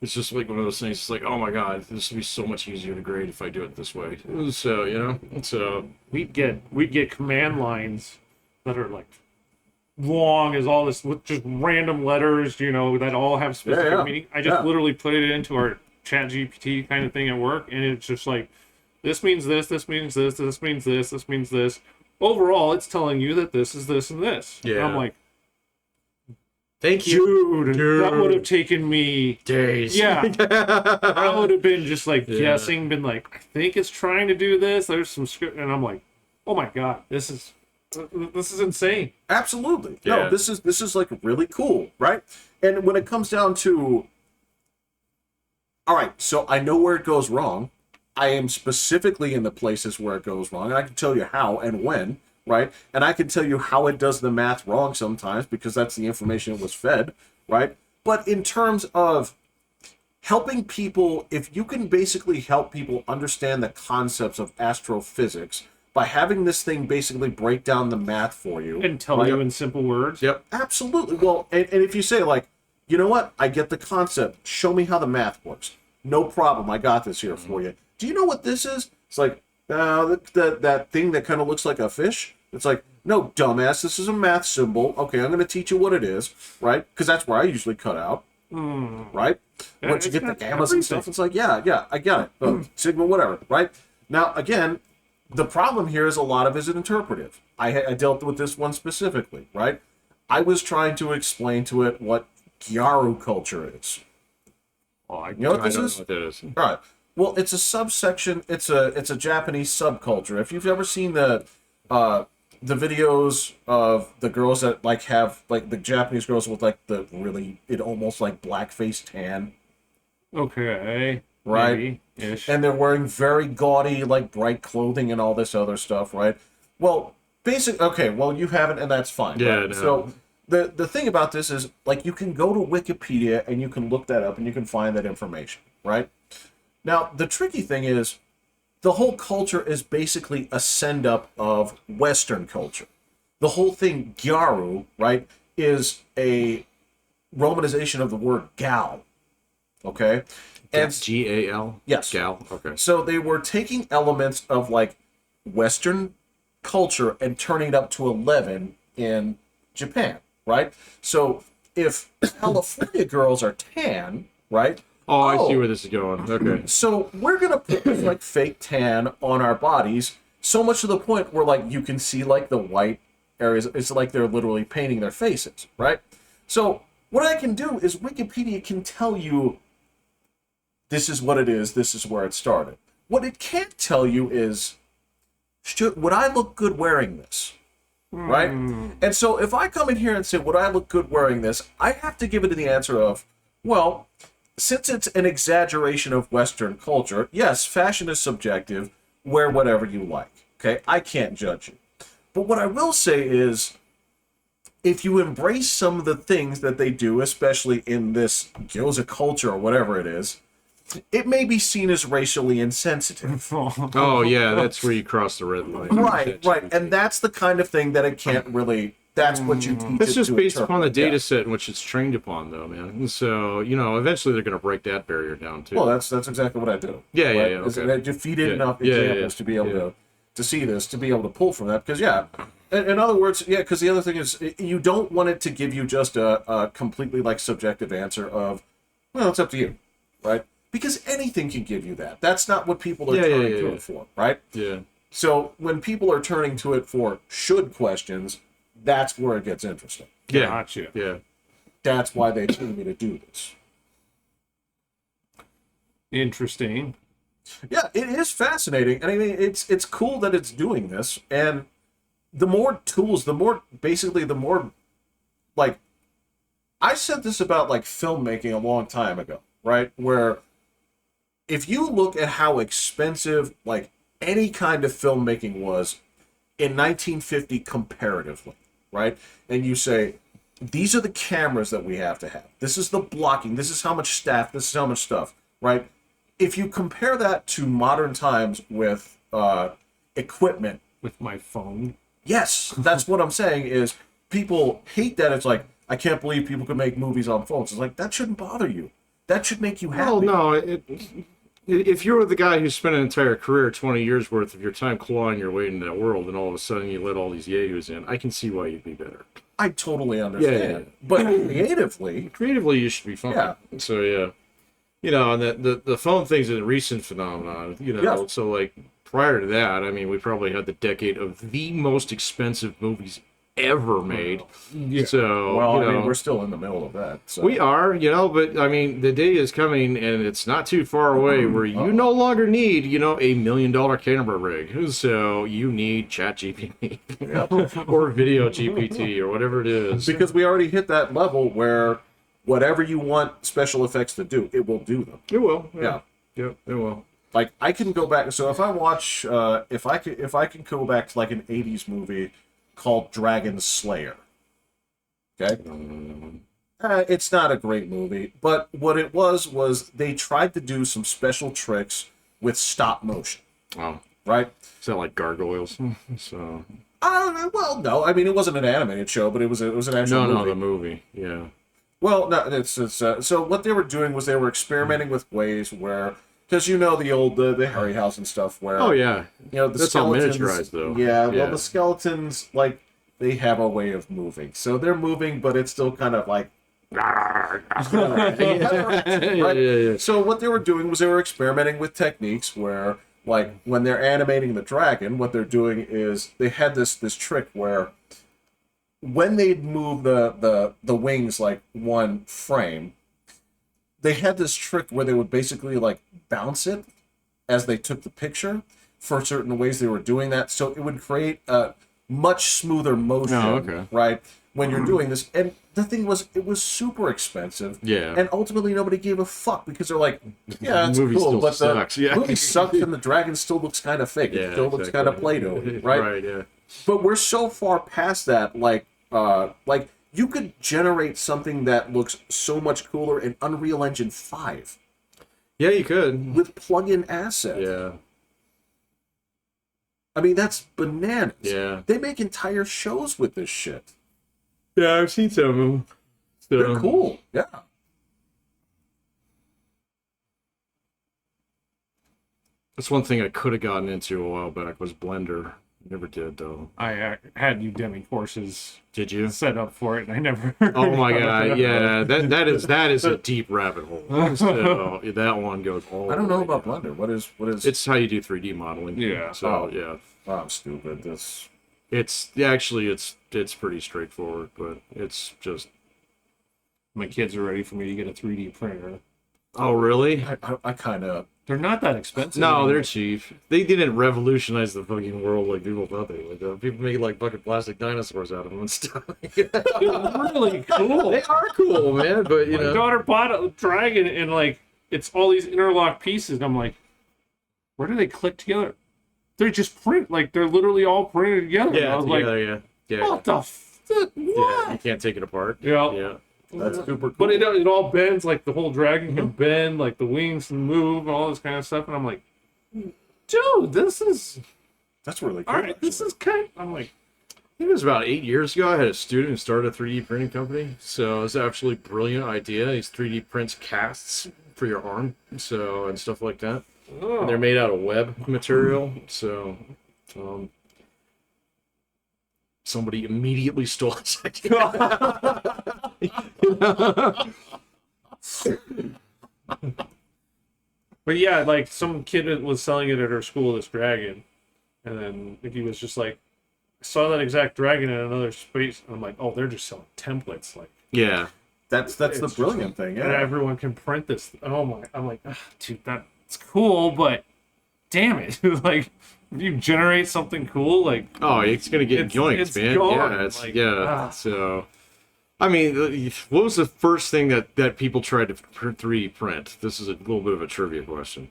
It's just like one of those things. It's like, oh my god, this would be so much easier to grade if I do it this way. So we'd get command lines that are like long as all this with just random letters, that all have specific meaning. I just literally put it into our chat GPT kind of thing at work, and it's just like, this means this, this means this, this means this, this means this. Overall, it's telling you that this is this and this. Yeah. And I'm like, thank you, dude, that would have taken me days. Yeah. I would have been just like guessing, been like, I think it's trying to do this. There's some script, and I'm like, oh my god, this is insane. Absolutely. Yeah. No, this is like really cool, right? And when it comes down to, all right, so I know where it goes wrong. I am specifically in the places where it goes wrong, and I can tell you how and when, right? And I can tell you how it does the math wrong sometimes because that's the information it was fed, right? But in terms of helping people, if you can basically help people understand the concepts of astrophysics by having this thing basically break down the math for you. And tell you in simple words. Yep. Absolutely. Well, and if you say, like, you know what? I get the concept. Show me how the math works. No problem. I got this here for you. Do you know what this is? It's like, that thing that kind of looks like a fish. It's like, no, dumbass, this is a math symbol. Okay, I'm going to teach you what it is, right? Because that's where I usually cut out, right? Once you get the gammas and stuff, it's like, yeah, I got it. Sigma, whatever, right? Now, again, the problem here is a lot of it is interpretive. I dealt with this one specifically, right? I was trying to explain to it what Gyaru culture is. Oh, You know what this know is? what that is. All right. Well, it's a subsection. It's a Japanese subculture. If you've ever seen the videos of the girls that like have like the Japanese girls with like the really almost like blackface tan, Okay. right? Maybe-ish. And they're wearing very gaudy like bright clothing and all this other stuff, right? Well, okay. Well, you haven't, and that's fine. Yeah. Right? No. So the thing about this is like you can go to Wikipedia and you can look that up and you can find that information, right? Now, the tricky thing is the whole culture is basically a send-up of Western culture. The whole thing, Gyaru, right, is a romanization of the word gal, okay? And Gal? yes. Gal? Okay. So they were taking elements of, like, Western culture and turning it up to 11 in Japan, right? So if California girls are tan, right? Oh, I see where this is going. Okay. So we're gonna put this like fake tan on our bodies, so much to the point where like you can see like the white areas. It's like they're literally painting their faces, right? So what I can do is Wikipedia can tell you this is what it is, this is where it started. What it can't tell you is would I look good wearing this? Right? And so if I come in here and say, would I look good wearing this? I have to give it the answer of, well, since it's an exaggeration of Western culture, yes, fashion is subjective. Wear whatever you like. Okay? I can't judge you. But what I will say is, if you embrace some of the things that they do, especially in this gyoza culture or whatever it is, it may be seen as racially insensitive. Oh, yeah, that's where you cross the red line. Right. And that's the kind of thing that it can't really... That's what you teach It's it just to based upon the interpret. data set in which it's trained upon, though, man. So, eventually they're going to break that barrier down, too. Well, that's exactly what I do. Yeah, right? okay. Is you feed in enough Yeah, examples to be able to see this, to be able to pull from that. Because, in other words, because the other thing is, you don't want it to give you just a completely, like, subjective answer of, well, it's up to you, right? Because anything can give you that. That's not what people are turning to it for, right? Yeah. So when people are turning to it for should questions, that's where it gets interesting. Yeah. Gotcha. Yeah. That's why they told me to do this. Interesting. Yeah, it is fascinating, and I mean, it's cool that it's doing this. And the more tools, the more like, I said this about like filmmaking a long time ago, right? Where if you look at how expensive like any kind of filmmaking was in 1950 comparatively, right? And you say, these are the cameras that we have to have. This is the blocking. This is how much staff. This is how much stuff, right? If you compare that to modern times with equipment, With my phone. yes, that's what I'm saying is people hate that. It's like, I can't believe people can make movies on phones. It's like, that shouldn't bother you. That should make you happy. Well, no, if you're the guy who spent an entire career, 20 years worth of your time clawing your way into that world, and all of a sudden you let all these yahoos in, I can see why you'd be better. I totally understand. Yeah. But creatively, You should be fine. Yeah. So yeah, and the phone thing's a recent phenomenon. Yeah. So like prior to that, I mean, we probably had the decade of the most expensive movies ever made. Yeah. So well, I mean, we're still in the middle of that. So. we are, but I mean, the day is coming, and it's not too far away where you no longer need, $1 million camera rig. So you need ChatGPT or Video GPT or whatever it is. Because we already hit that level where whatever you want special effects to do, it will do them. It will. Yeah. Yep. It will. Like I can go back. So if I watch, if I can go back to like an '80s movie called Dragon Slayer. Okay. It's not a great movie, but what it was they tried to do some special tricks with stop motion. Oh. Right. Is that like gargoyles? So. Well, no. I mean, it wasn't an animated show, but it was an actual movie. No, the movie. Yeah. Well, no, it's so what they were doing was they were experimenting with ways where, because the Harryhausen stuff where Oh yeah. the That's all skeletons, miniaturized though. Yeah, well, the skeletons like they have a way of moving, so they're moving, but it's still kind of like. Right? Yeah. So what they were doing was they were experimenting with techniques where, like, when they're animating the dragon, what they're doing is they had this trick where when they'd move the wings like one frame, they had this trick where they would basically like bounce it as they took the picture for certain ways they were doing that, so it would create a much smoother motion. Oh, okay. Right, when you're doing this. And the thing was, it was super expensive. Yeah. And ultimately nobody gave a fuck because they're like, yeah, it's The movie cool, still but sucks. the Yeah. movie sucks and the dragon still looks kind of fake. It still looks kind of Play-Doh, right? Right. Yeah. But we're so far past that, like you could generate something that looks so much cooler in Unreal Engine 5 Yeah, you could. with plug-in assets. Yeah. I mean, that's bananas. Yeah. They make entire shows with this shit. Yeah, I've seen some of them. So, They're cool. Yeah. That's one thing I could have gotten into a while back was Blender. Never did though. I had Udemy courses Did you? set up for it, and I never. Oh my god! Yeah, that is a deep rabbit hole. So that one goes all. I don't the know way about down. Blender. What is? It's how you do 3D modeling. Yeah. So Oh. yeah, Oh, I'm stupid. This. it's pretty straightforward, but it's just. My kids are ready for me to get a 3D printer. Oh really? I kind of. They're not that expensive. No, anymore. they're cheap. They didn't revolutionize the fucking world like people thought they would. People make like fucking plastic dinosaurs out of them and stuff. They're really cool. They are cool, man. But My daughter bought a dragon, and like it's all these interlocked pieces. And I'm like, where do they click together? They're just print. Like they're literally all printed together. And I yeah, was like, yeah. what the fuck? Yeah, you can't take it apart. Yeah. Yeah. That's super cool. But it all bends, like the whole dragon can bend, like the wings can move, and all this kind of stuff. And I'm like, dude, this is That's really cool. all right. This is kind. I'm like, I think it was about 8 years ago. I had a student who started a 3D printing company. So it was an absolutely brilliant idea. These 3D prints casts for your arm, so and stuff like that. oh. And they're made out of web material. So somebody immediately stole his idea. But yeah, like some kid was selling it at her school, this dragon, and then he was just like, I saw that exact dragon in another space, and I'm like, oh, they're just selling templates, like, Yeah. That's the It's brilliant thing. and Yeah. everyone can print this. Oh my, I'm like, dude, that's cool, but damn it, like, if you generate something cool, like, Oh, it's gonna get yoinks, it's man. gone. Yeah, it's Like, yeah. So, I mean, what was the first thing that people tried to 3D print? This is a little bit of a trivia question.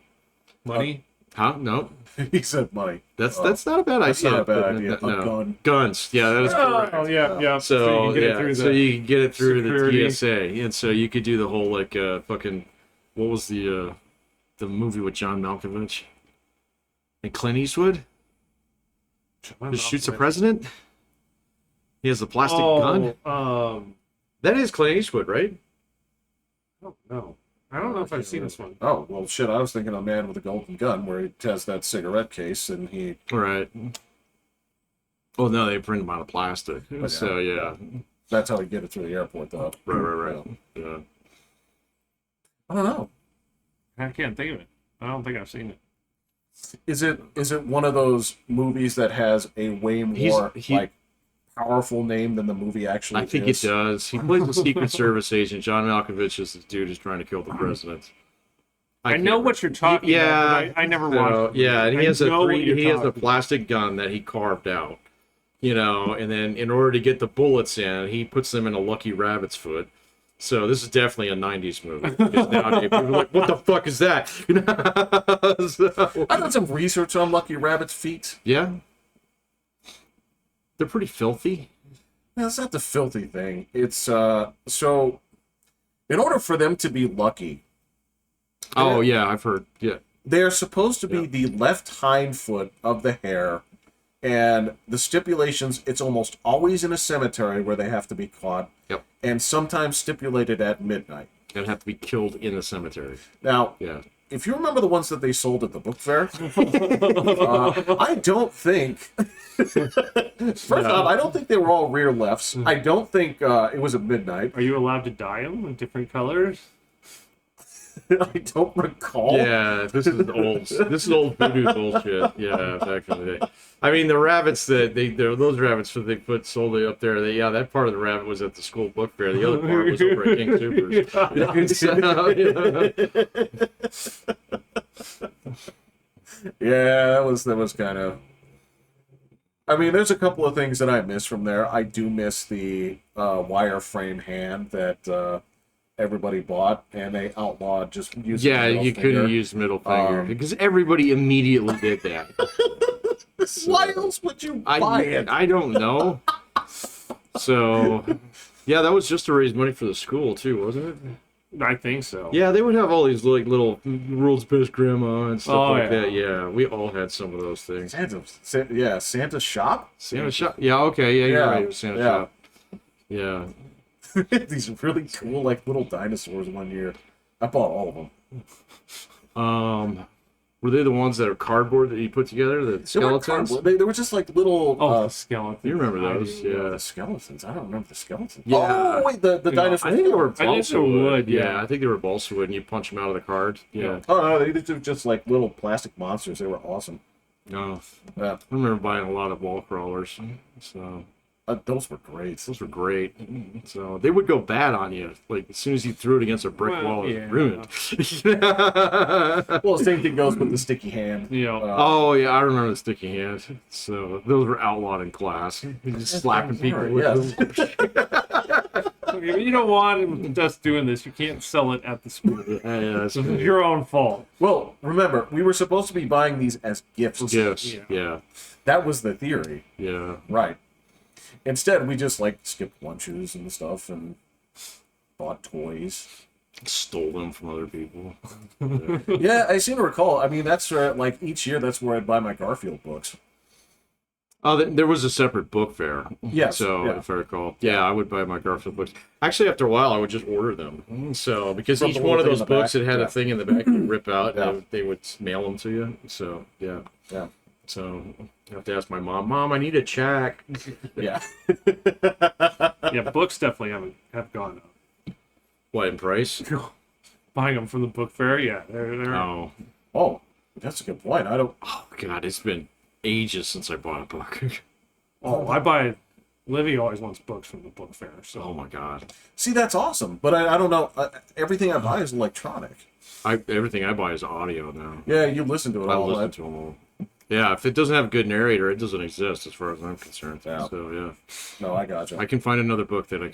money. Huh? No, He said money. that's not a bad That's idea. not a bad but idea. A No. gun. Guns. Yeah, that is correct. Oh yeah. So, you can get it yeah, through so you can get it through security. the TSA, and so you could do the whole like fucking what was the movie with John Malkovich and Clint Eastwood? Just shoots a president. He has a plastic gun. Oh, That is Clint Eastwood, right? I don't know. I don't know if I've seen this one. Oh, well, shit, I was thinking of Man with a Golden Gun, where he has that cigarette case, and he... Right. Well, no, they print them out of plastic. yeah. So, yeah. That's how he get it through the airport, though. Right. Yeah. I don't know. I can't think of it. I don't think I've seen it. Is it one of those movies that has a way more like powerful name than the movie actually I think is? it does. He plays a Secret Service agent. John Malkovich is this dude who's trying to kill the president. I know what you're talking about, but I never watched it. Yeah, and I he has know what you're he has a talking plastic gun that he carved out. And then in order to get the bullets in, he puts them in a Lucky Rabbit's foot. So this is definitely a 90s movie. Because nowadays people are like, what the fuck is that? So, I done some research on Lucky Rabbit's feet. yeah. They're pretty filthy. No, it's not the filthy thing. It's so in order for them to be lucky, Oh, yeah, I've heard. Yeah. they're supposed to be the left hind foot of the hare, and the stipulations, it's almost always in a cemetery where they have to be caught, Yep. and sometimes stipulated at midnight. And have to be killed in the cemetery. Now, Yeah. if you remember the ones that they sold at the book fair, I don't think. First off, I don't think they were all rear lefts. I don't think it was at midnight. Are you allowed to dye them in different colors? I don't recall. Yeah, this is old. This is old voodoo bullshit. Yeah, back in the day. I mean, the rabbits that those rabbits that they put solely up there. That part of the rabbit was at the school book fair. The other part was over at King Soopers. Yeah, that was kind of. I mean, there's a couple of things that I miss from there. I do miss the wireframe hand that everybody bought, and they outlawed just using. Yeah, the middle you finger. couldn't use middle finger because everybody immediately did that. Why else would you buy it? I don't know. So, yeah, that was just to raise money for the school too, wasn't it? I think so. Yeah, they would have all these like little world's best grandma and stuff like yeah. that. Yeah, we all had some of those things. Santa's shop. Santa shop. Yeah, okay. Yeah, you're Yeah, right. It was Santa yeah. shop. Yeah. These really cool, like little dinosaurs. One year, I bought all of them. Were they the ones that are cardboard that you put together? The They weren't skeletons? cardboard. They were just like little. The skeleton. You remember those? Yeah. The skeletons. I don't remember the skeletons. Yeah. Oh wait, the dinosaur. I think they were I think balsa they were wood. wood, yeah. I think they were balsa wood, and you punch them out of the card. Yeah. Oh no, they were just like little plastic monsters. They were awesome. No, Yeah, I remember buying a lot of wall crawlers. So those were great. those were great. So they would go bad on you. Like as soon as you threw it against a brick wall, it was ruined. Well, the same thing goes with the sticky hand. You know, Oh yeah, I remember the sticky hand. So those were outlawed in class. You're just slapping people with them. you don't want us doing this. You can't sell it at the school. Yeah, that's It's your own fault. Well, remember, we were supposed to be buying these as gifts. gifts. Yeah. Yeah, That was the theory, yeah. right? Instead, we just like skipped lunches and stuff and bought toys. Stole them from other people. Yeah, I seem to recall. I mean, that's where, like, each year, that's where I'd buy my Garfield books. Oh, there was a separate book fair. Yes. So, yeah. if I recall, yeah, I would buy my Garfield books. Actually, after a while, I would just order them. So, because From each the one of little those thing in the books, back? it had Yeah. a thing in the back you rip out, Yeah. and they would mail them to you. So, yeah. Yeah. So, I have to ask my mom, Mom, I need a check. Yeah. Yeah, books definitely have gone up. What, in price? Buying them from the book fair, yeah, they're Oh. Oh, that's a good point. I don't. Oh, God, it's been ages since I bought a book. Oh, I buy. Livy always wants books from the book fair, so Oh, my God. See, that's awesome. But I don't know. Everything I buy is electronic. Everything I buy is audio now. Yeah, you listen to it I all. listen to them all. Yeah, if it doesn't have a good narrator, it doesn't exist as far as I'm concerned. Yeah. So, yeah. No, I gotcha. I can find another book that'll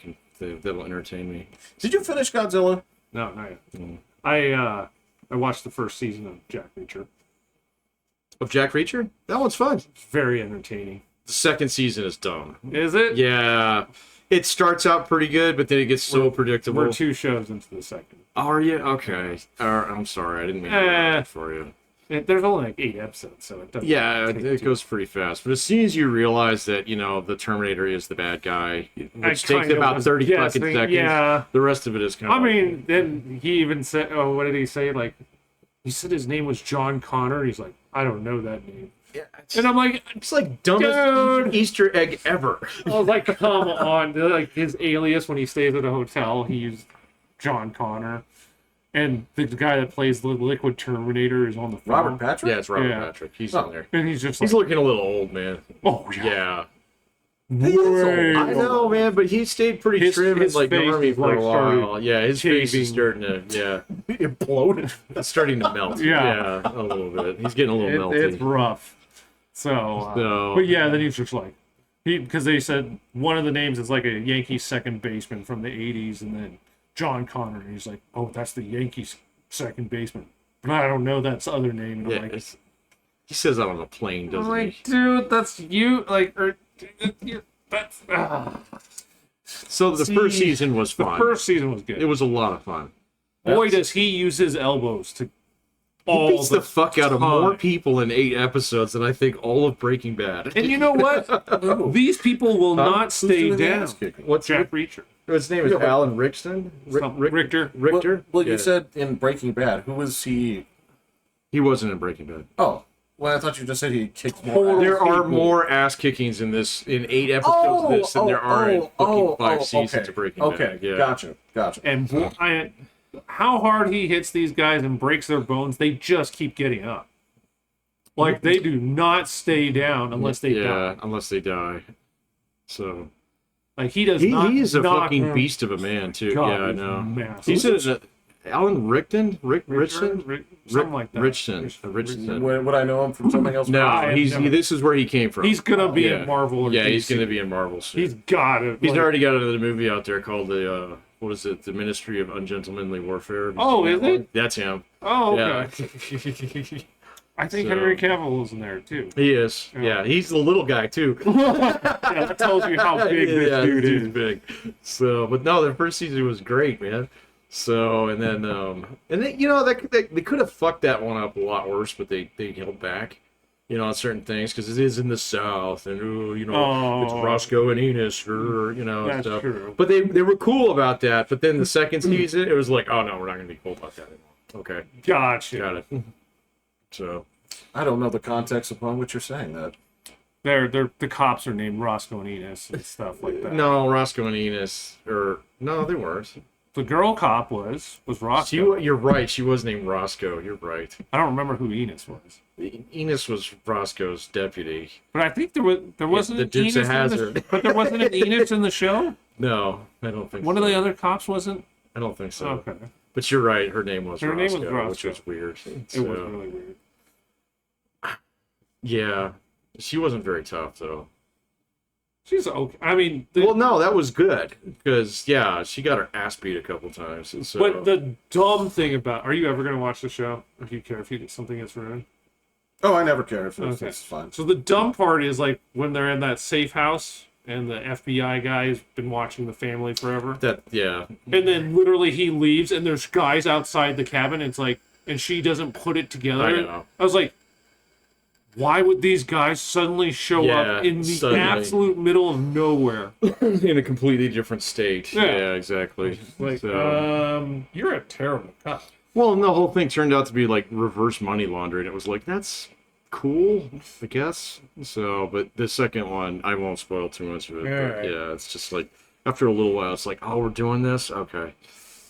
entertain me. Did you finish Godzilla? no, not yet. I watched the first season of Jack Reacher. Of Jack Reacher? That one's fun. It's very entertaining. The second season is dumb. Is it? Yeah. It starts out pretty good, but then it gets so predictable. We're 2 shows into the second. Oh, are you? Okay. I'm sorry. I didn't mean to ruin it for you. There's only like 8 episodes, so it doesn't. Yeah, take it too- goes pretty fast. But as soon as you realize that, the Terminator is the bad guy, which takes kinda about was 30 fucking guessing, seconds, yeah. the rest of it is kind of. I mean, then he even said, "Oh, what did he say? Like, he said his name was John Connor." He's like, "I don't know that name," yeah, and I'm like, it's like dumbest Dude. Easter egg ever. I was like, come on. Like his alias when he stays at a hotel, he used John Connor. And the guy that plays the Liquid Terminator is on the phone. Robert Patrick? Yeah, it's Robert Yeah. Patrick. He's Oh. in there. And he's just He's like, looking a little old, man. oh, yeah. Yeah. Way I know, man, but he stayed pretty His- trim his and like face normie is, for like, a while. started Yeah, his face is caving. starting to, Imploded. it's starting to melt. Yeah. a little bit. He's getting a little melty. It's rough. So, but yeah, then he's just like, because they said one of the names is like a Yankees second baseman from the 80s, and then John Connor. And he's like, oh, that's the Yankees second baseman. But I don't know that's other name. And I'm Yeah, like, he says that on a plane, I'm doesn't like, he? dude, that's you. Like, or that's. So the See, first season was The fun. first season was good. It was a lot of fun. Boy, does he use his elbows to He all beats the fuck out of more time. people in 8 episodes than I think all of Breaking Bad. And you know what? These people will not Who's stay doing the down. ass kicking? What's Jack Reacher. his name is Yeah, but- Alan Rickson? Richter. Richter? Well, Yeah. you said in Breaking Bad, who was he? He wasn't in Breaking Bad. Oh, well, I thought you just said he kicked more. Total- ass. There are people. more ass kickings in 8 episodes of this than there are in fucking 5 seasons okay. of Breaking Okay, Bad. Yeah. gotcha. And how hard he hits these guys and breaks their bones, they just keep getting up. Like, they do not stay down unless they die. unless they die. So Like, he does not. he is a knock- fucking beast of a man too. God, yeah, I he's know. massive. He said Alan Richton? Richton? Something like that. Richton. Would I know him from something else? No, I have never- this is where he came from. He's gonna be Yeah. in Marvel. Or Yeah, he's DC. gonna be in Marvel soon. He's got it. He's Like, already got another movie out there called the what is it? The Ministry of Ungentlemanly Warfare. Have you Oh, seen is that one? it? That's him. Oh, Yeah. okay. I think So- Henry Cavill is in there too. He is. Yeah, he's the little guy too. Yeah, that tells you how big this Yeah, dude dude's is. big. So, but no, the first season was great, man. So, and then they could have fucked that one up a lot worse, but they held back, on certain things because it is in the South, and it's Roscoe and Enos, and That's stuff. true. But they were cool about that. But then the second season, it was like, oh no, we're not gonna be cool about that anymore. Okay, Gotcha. got it. So. I don't know the context upon which you're saying that. They're the cops are named Roscoe and Enos and stuff like that. No, Roscoe and Enos, no, they weren't. The girl cop was Roscoe. You're right. She was named Roscoe. You're right. I don't remember who Enos was, Enos was Roscoe's deputy. but I think there wasn't the an Dukes Enos of Hazzard. but there wasn't an Enos in the show. No, I don't think. One so. of the other cops wasn't. I don't think so. Okay, But you're right. Her name was Her Roscoe, name was Roscoe. which was weird. it was really weird. Yeah, she wasn't very tough though. She's okay. I mean, Well, no, that was good because she got her ass beat a couple times. So. but the dumb thing about, are you ever going to watch the show? Or do you care if something gets ruined? Oh, I never care if Okay. it's fine. So the dumb part is like when they're in that safe house and the FBI guy has been watching the family forever. And then literally he leaves and there's guys outside the cabin. It's like, and she doesn't put it together. I know. I was like, why would these guys suddenly show up in the suddenly. absolute middle of nowhere? in a completely different state. Yeah. Yeah, exactly. Like, So- you're a terrible cop. Well, and the whole thing turned out to be like reverse money laundering. It was like, that's cool, I guess. So, but the second one, I won't spoil too much of it. But Alright. yeah, it's just like, after a little while, it's like, oh, we're doing this? Okay.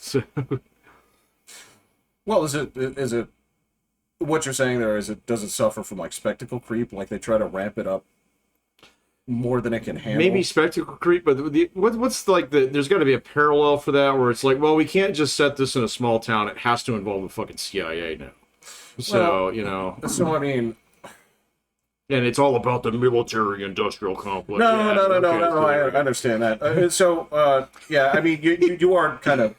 So, Well, is it what you're saying there? Does it suffer from like spectacle creep? Like they try to ramp it up more than it can handle? maybe spectacle creep, but what's like there's got to be a parallel for that where it's like, well, we can't just set this in a small town. It has to involve the fucking CIA now. So, So I mean, and it's all about the military industrial complex. no. Okay, I understand that. Yeah, I mean, you are kind of.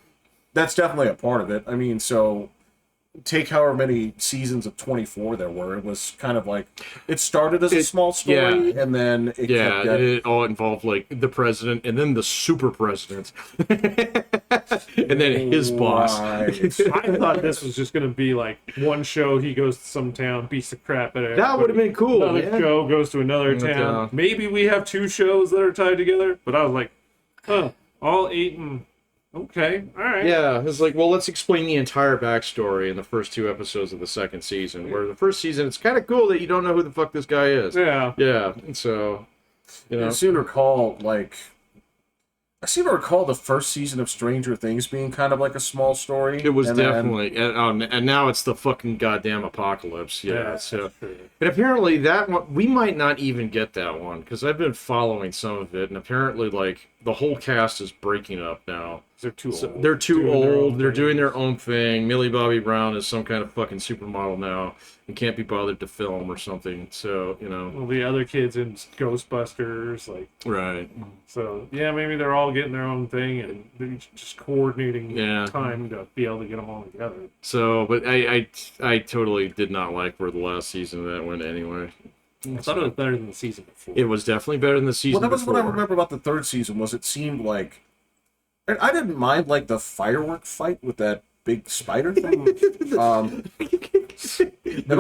That's definitely a part of it. I mean, so take however many seasons of 24 there were. It was kind of like it started as a small story, and then it kept getting... it all involved like the president and then the super president, and then his boss. I thought this was just gonna be like one show. He goes to some town, beats the crap out of That would have been cool. Another show goes to another town. Maybe we have 2 shows that are tied together. But I was like, huh, all 8 and okay, all right. Yeah, it's like, well, let's explain the entire backstory in the first 2 episodes of the second season. Where the first season, it's kind of cool that you don't know who the fuck this guy is. Yeah. Yeah, and so, you know. I seem to recall the first season of Stranger Things being kind of like a small story. It was definitely, and now it's the fucking goddamn apocalypse. Yeah, so, and apparently that one, we might not even get that one, because I've been following some of it, and apparently, like, the whole cast is breaking up now. They're too old. They're too old. They're doing their own thing. Millie Bobby Brown is some kind of fucking supermodel now and can't be bothered to film or something. So, you know. Well, the other kids in Ghostbusters, like. Right. So, yeah, maybe they're all getting their own thing and they're just coordinating time to be able to get them all together. So, but I totally did not like where the last season of that went anyway. I thought it was better than the season before. It was definitely better than the season before. Well, that was what I remember about the third season, was it seemed like... And I didn't mind, like, the firework fight with that big spider thing. The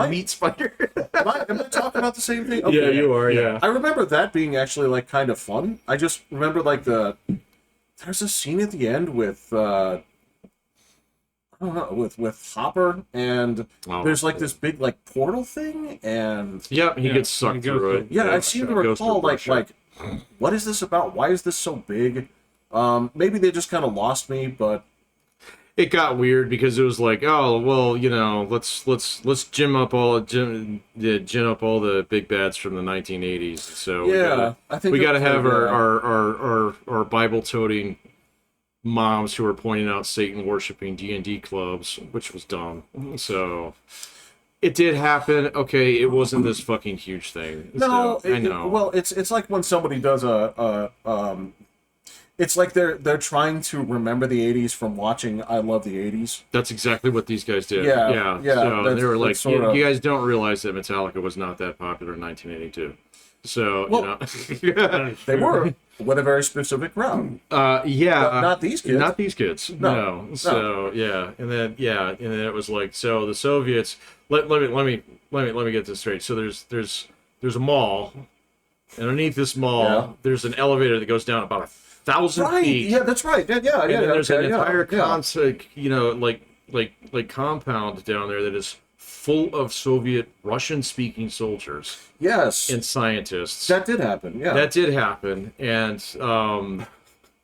meat spider? am I talking about the same thing? Okay. Yeah, you are, yeah. I remember that being actually, like, kind of fun. I just remember, like, there's a scene at the end with... I don't know, with Hopper, and there's like this big like portal thing, and he gets sucked through it. Yeah, I seem to recall like what is this about? Why is this so big? Maybe they just kind of lost me, but it got weird because it was like, oh well, you know, let's gin up all the big bads from the 1980s. So I think we gotta have our Bible toting moms who were pointing out Satan worshiping D&D clubs, which was dumb. So it did happen. Okay, it wasn't this fucking huge thing. No, so, I know. Well, it's like when somebody does it's like they're trying to remember the 80s from watching I Love the 80s. That's exactly what these guys did. Yeah. So they were like, you guys don't realize that Metallica was not that popular in 1982. So, you know. They were with a very specific crowd. But not these kids. Not these kids. No. So, and then it was like, so the Soviets, let me get this straight. So there's a mall. And underneath this mall, there's an elevator that goes down about 1,000 feet. Yeah, that's right. Yeah. And then there's an entire concept, you know, like compound down there that is full of Soviet Russian-speaking soldiers. Yes. And scientists. That did happen. Yeah. That did happen, and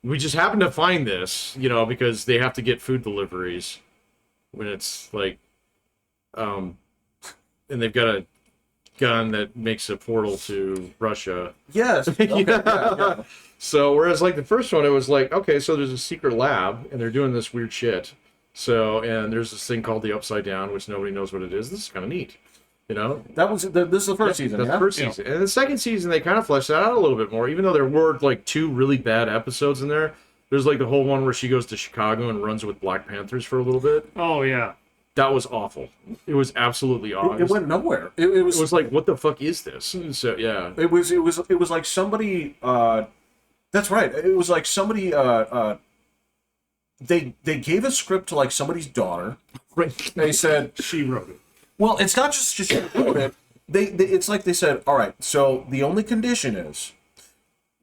we just happened to find this, you know, because they have to get food deliveries when it's like, and they've got a gun that makes a portal to Russia. Yes. Okay. Yeah. So whereas like the first one, it was like, okay, so there's a secret lab and they're doing this weird shit. So, and there's this thing called the Upside Down, which nobody knows what it is. This is kind of neat, you know? This is the first season, That's the first season. And the second season, they kind of fleshed that out a little bit more, even though there were like 2 really bad episodes in there. There's like the whole one where she goes to Chicago and runs with Black Panthers for a little bit. Oh, yeah. That was awful. It was absolutely awful. It went nowhere. It was like, what the fuck is this? So, yeah. It was like somebody, that's right. It was like somebody, they gave a script to like somebody's daughter. Right. They said she wrote it. Well, it's not just she wrote it. It's like they said, all right, so the only condition is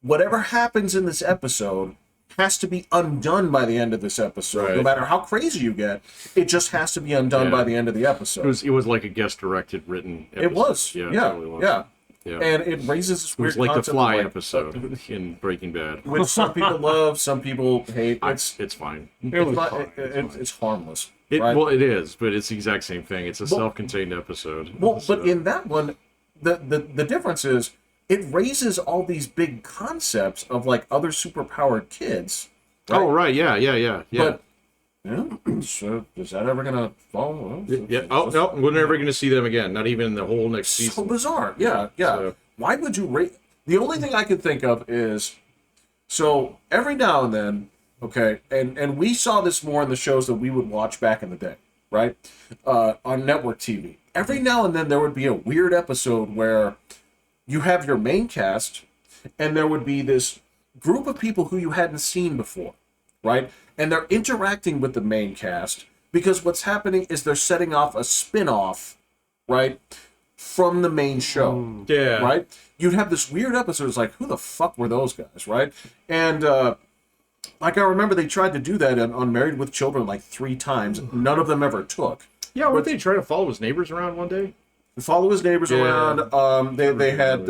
whatever happens in this episode has to be undone by the end of this episode. Right. No matter how crazy you get, it just has to be undone by the end of the episode. It was like a guest directed written episode. It was. Yeah. Totally was. Yeah. And it raises this weird concept. It was like the Fly like, episode in Breaking Bad. Which some people love, some people hate. It's fine. It's harmless. Right? Well, it is, but it's the exact same thing. It's a self-contained episode. Well, but in that one, the difference is it raises all these big concepts of like other superpowered kids. Right? Oh, right. Yeah. But, so is that ever gonna fall? Yeah. Oh no, we're never gonna see them again. Not even in the whole next season. So bizarre. Yeah. So, why would you rate? The only thing I could think of is, so every now and then, okay, and we saw this more in the shows that we would watch back in the day, right? On network TV. Every now and then there would be a weird episode where you have your main cast, and there would be this group of people who you hadn't seen before, right? And they're interacting with the main cast because what's happening is they're setting off a spin-off, right, from the main show. Yeah. Right? You'd have this weird episode. It's like, who the fuck were those guys, right? And like I remember they tried to do that on Married with Children like 3 times. None of them ever took. Yeah, weren't they trying to follow his neighbors around one day? Follow his neighbors around. They had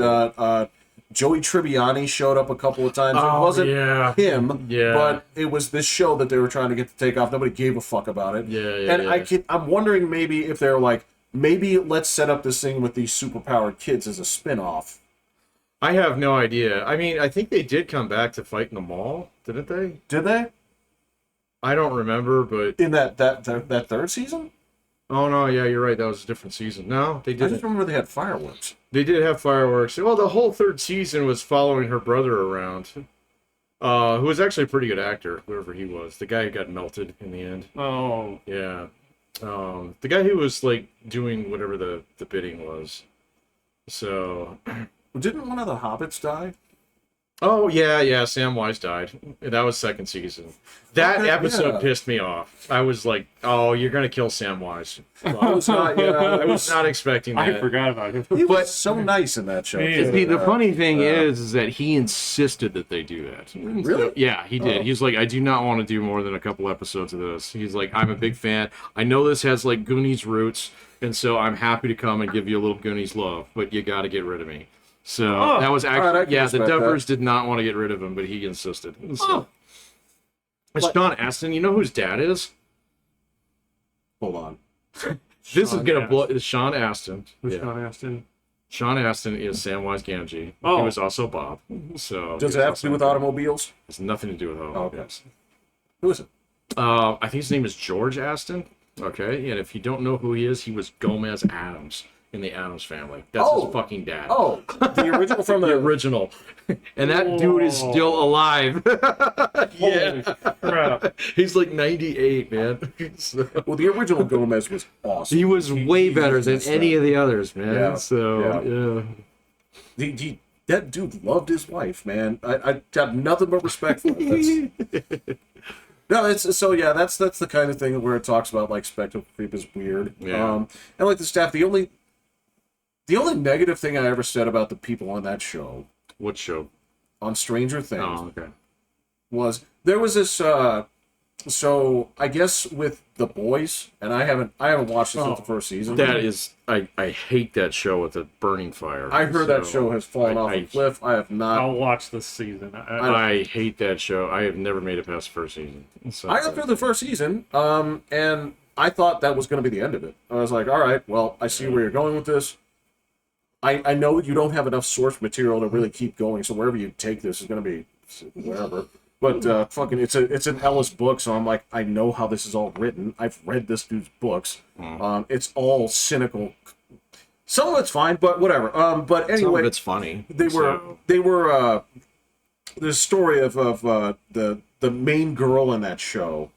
Joey Tribbiani showed up a couple of times. It wasn't him, but it was this show that they were trying to get to take off. Nobody gave a fuck about it. I'm wondering maybe if they're like, maybe let's set up this thing with these superpowered kids as a spin-off. I have no idea. I mean, I think they did come back to fight in the mall, didn't they? Did they? I don't remember, but In that third season? oh no, yeah, you're right. That was a different season. No, they I just didn't. remember they had fireworks. They did have fireworks. Well, the whole third season was following her brother around, who was actually a pretty good actor, whoever he was. The guy who got melted in the end. Oh, Yeah. The guy who was like doing whatever the bidding was. So. Didn't one of the hobbits die? Oh yeah, Samwise died. That was second season. That Okay, episode yeah. pissed me off. I was like, "Oh, you're gonna kill Samwise." I was not. Yeah, I was not expecting that. I forgot about him. He was so nice in that show. Yeah. See, the funny thing is that he insisted that they do that. Really? Yeah, he did. He's like, I do not want to do more than a couple episodes of this. He's like, I'm a big fan. I know this has like Goonies roots, and so I'm happy to come and give you a little Goonies love, but you got to get rid of me. So that was actually, Alright, I can yeah, the respect Duffers did not want to get rid of him, but he insisted. So. It's Sean Astin. You know who his dad is? Hold on. This Sean is gonna blow. Astin. It's Sean Astin. Who's Yeah. Sean Astin? Sean Astin is Samwise Gamgee. Oh. He was also Bob. So Does he it was have to do with also- automobiles? It's nothing to do with automobiles. Who is it? I think his name is George Astin. Okay, and if you don't know who he is, he was Gomez Adams in the Adams Family. That's Oh. his fucking dad. Oh, the original from The the. original. And that dude is still alive. Holy crap. He's like 98, man. So, Well, the original Gomez was awesome. He was way better than Jesus, any of the others, man. Yeah, So, yeah. That dude loved his wife, man. I have nothing but respect for him. No, it's so yeah. That's the kind of thing where it talks about like spectacle creep is weird. Yeah. And like the staff, the only negative thing I ever said about the people on that show What show? on Stranger Things Oh, okay. was there was this. So I guess with The Boys, and I haven't watched it since the first season. That is, I hate that show with a burning fire. I heard that So, show has fallen off a cliff. I have not. I'll watch this season. I hate that show. I have never made it past the first season. So, I got through the first season, and I thought that was going to be the end of it. I was like, all right, well, I see where you're going with this. I know you don't have enough source material to really keep going, so wherever you take this is going to be wherever. But fucking, it's an Ellis book, so I'm like, I know how this is all written. I've read this dude's books. It's all cynical. Some of it's fine, but whatever. But anyway, Some of it's funny. they were the story of the main girl in that show.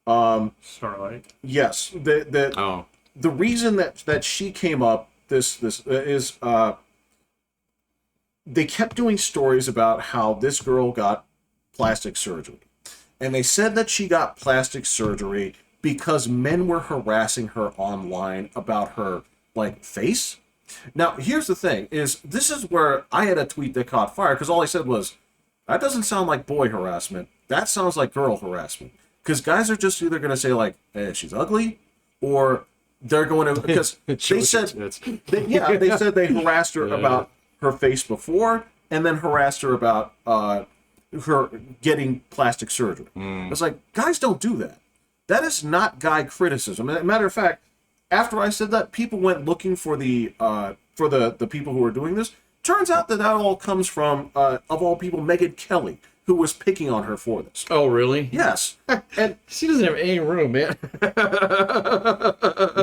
Starlight. Yes, the reason that she came up this is they kept doing stories about how this girl got plastic surgery, and they said that she got plastic surgery because men were harassing her online about her like face. Now here's the thing: this is where I had a tweet that caught fire because all I said was, "That doesn't sound like boy harassment. That sounds like girl harassment." Because guys are just either going to say like, "Hey, she's ugly," or they're going to because they said they said they harassed her about her face before, and then harassed her about her getting plastic surgery. It's like guys don't do that. That is not guy criticism. As a matter of fact, after I said that, people went looking for the people who were doing this. Turns out that all comes from of all people, Megyn Kelly, who was picking on her for this. Oh, really? Yes, and She doesn't have any room, man.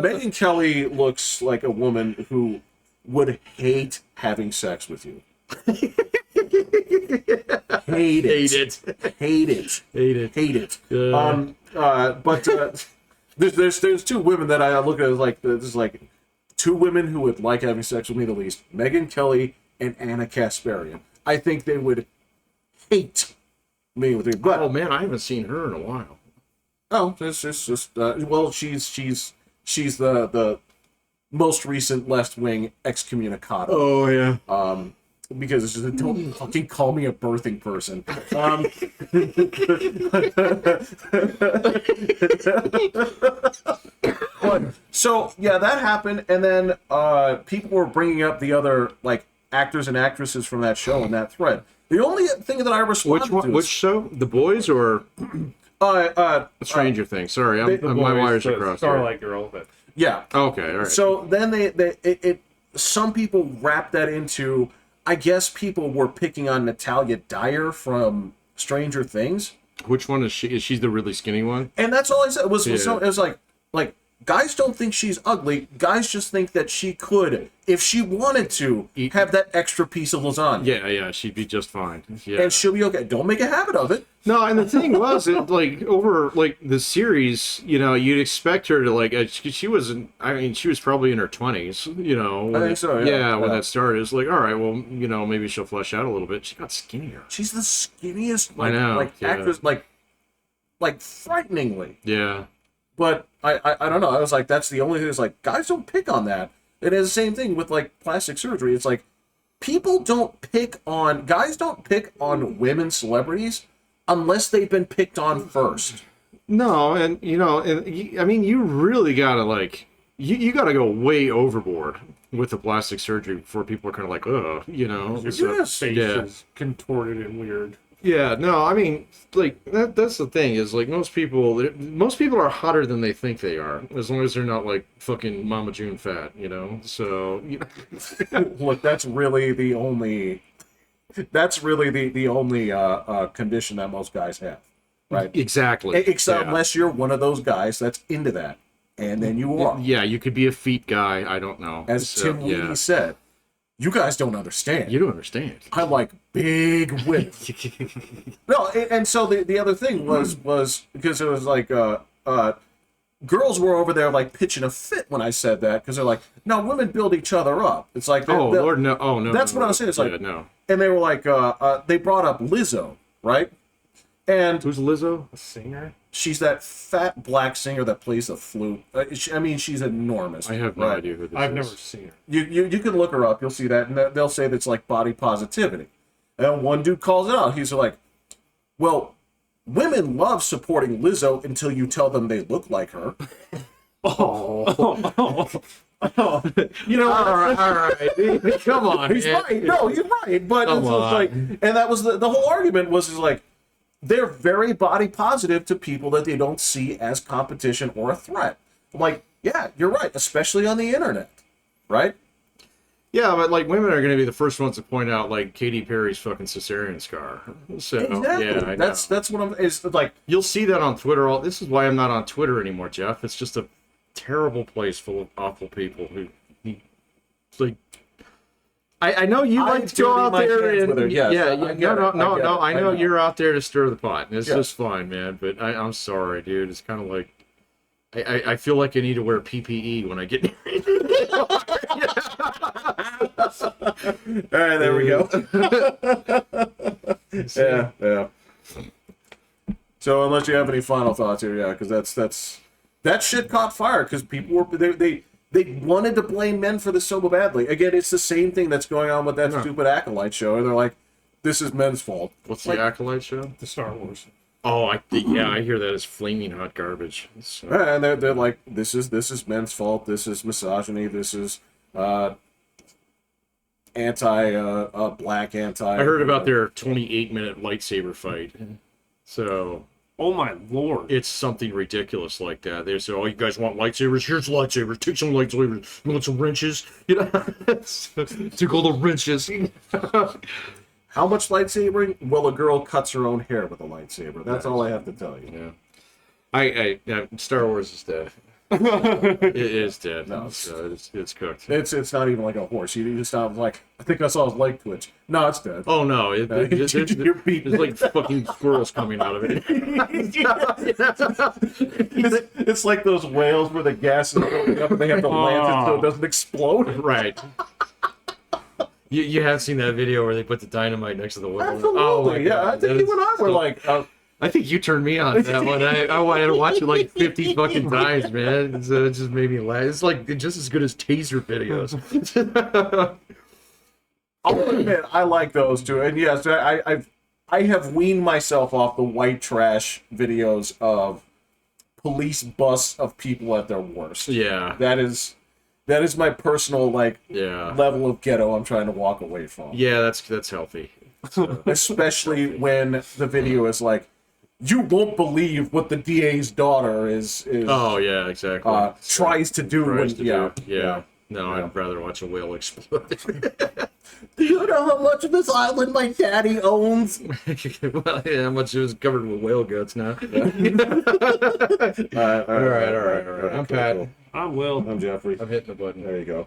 Megyn Kelly looks like a woman who would hate having sex with you. Hate it. Hate it. Hate it. Hate it. Hate it. But There's two women that I look at as like this is like two women who would like having sex with me the least: Megyn Kelly and Anna Kasparian. I think they would hate me with me. But Oh man, I haven't seen her in a while. it's just well, she's the most recent left wing excommunicado. Oh yeah. Because it's just don't fucking call me a birthing person. But, so yeah, that happened, and then people were bringing up the other like actors and actresses from that show in that thread. The only thing that I responded Which one? to Which show? The Boys or Stranger Things? Sorry, my wires are crossed. Starlight Girl, but yeah. Okay, all right. So then some people wrapped that into, I guess people were picking on Natalia Dyer from Stranger Things, Which one is she? Is she the really skinny one? and that's all I said was Yeah. so, it was like guys don't think she's ugly. Guys just think that she could, if she wanted to, have that extra piece of lasagna. Yeah, she'd be just fine. Yeah. And she'll be okay. Don't make a habit of it. No, and the thing was, like over like the series, you'd expect her to like she wasn't. I mean, she was probably in her 20s. When I think so. Yeah. when Yeah. that started, it's like, all right, well, maybe she'll flesh out a little bit. She got skinnier. She's the skinniest, I know, yeah. actress, like frighteningly. Yeah. But I don't know. I was like, that's the only thing. It's like guys don't pick on that. It is the same thing with like plastic surgery. It's like guys don't pick on women celebrities unless they've been picked on first. No, and I mean, you really gotta like, you gotta go way overboard with the plastic surgery before people are kind of like, ugh, so- Yes. face yeah. is contorted and weird. Yeah, no, I mean, like that's the thing is like most people are hotter than they think they are, as long as they're not like fucking Mama June fat, So Look, that's really the only condition that most guys have, right? exactly. Except yeah. unless you're one of those guys that's into that, and then you are. Yeah, you could be a feet guy. I don't know. As Tim Lee said, you guys don't understand. You don't understand. I like big women. No, and so the other thing was because it was like girls were over there like pitching a fit when I said that, because they're like, no, women build each other up. It's like, Oh Lord, no! Oh no! That's no, what I was saying. It's like, no. and they were like, they brought up Lizzo, right? And Who's Lizzo? A singer? she's that fat black singer that plays the flute. I mean, she's enormous. I have no right? idea who this I've is. never seen her. You can look her up. You'll see that, and they'll say that's like body positivity. And one dude calls it out. He's like, "Well, women love supporting Lizzo until you tell them they look like her." All right. Come on. He's man. right. No, he's right. But Come it's just on. like, and that was the whole argument was like, they're very body positive to people that they don't see as competition or a threat. I'm like, yeah, you're right, especially on the internet, right? Yeah, but like women are going to be the first ones to point out like Katy Perry's fucking cesarean scar. So Exactly. yeah, I know. That's what I'm. It's like, You'll see that on Twitter. This is why I'm not on Twitter anymore, Jeff. It's just a terrible place full of awful people who like. I know you like to go dirty out my there hands and with her, yes, yeah, I get it, no. I know know. you're out there to stir the pot. And it's Yeah. just fine, man. But I'm sorry, dude. It's kind of like I feel like I need to wear PPE when I get. all right, there we go. Yeah. So unless you have any final thoughts here, yeah, because that shit caught fire because people were they wanted to blame men for this so badly. Again, it's the same thing that's going on with that stupid Acolyte show, and they're like, "This is men's fault." What's Like, the Acolyte show? The Star Wars. Oh, I hear that is flaming hot garbage. So. and they're like, "This is men's fault. This is misogyny. This is black anti." I heard about their 28-minute lightsaber fight. So Oh my lord. it's something ridiculous like that. They say, "Oh, you guys want lightsabers? Here's lightsabers. Take some lightsabers. You want some wrenches? Took all the wrenches." How much lightsabering? Well, a girl cuts her own hair with a lightsaber. That's all I have to tell you. Yeah. I Star Wars is dead. It is dead. No. So it's cooked. It's not even like a horse. You just stop like, I think I saw his leg twitch. No, it's dead. Oh no! There's You're beating like fucking squirrels coming out of it. It's like those whales where the gas is building up and they have to land it so it doesn't explode. Right. You have seen that video where they put the dynamite next to the whale. Absolutely, Oh my yeah. God, I think that you is and I were so- like, I think you turned me on to that one. I wanted to watch it like 50 fucking times, man. So it just made me laugh. It's like just as good as taser videos. I'll admit, I like those too. And yes, I have weaned myself off the white trash videos of police busts of people at their worst. Yeah. That is my personal Yeah. level of ghetto I'm trying to walk away from. Yeah, that's healthy. Especially when the video is like, you won't believe what the DA's daughter is Oh yeah, exactly. tries to do when Tries to yeah. do. Yeah. No, Yeah. I'd rather watch a whale explode. Do you know how much of this island my daddy owns? Well, yeah, how much it was covered with whale guts now. All right. All right. I'm Pat. cool. I will. I'm Jeffrey. I'm hitting the button. There you go.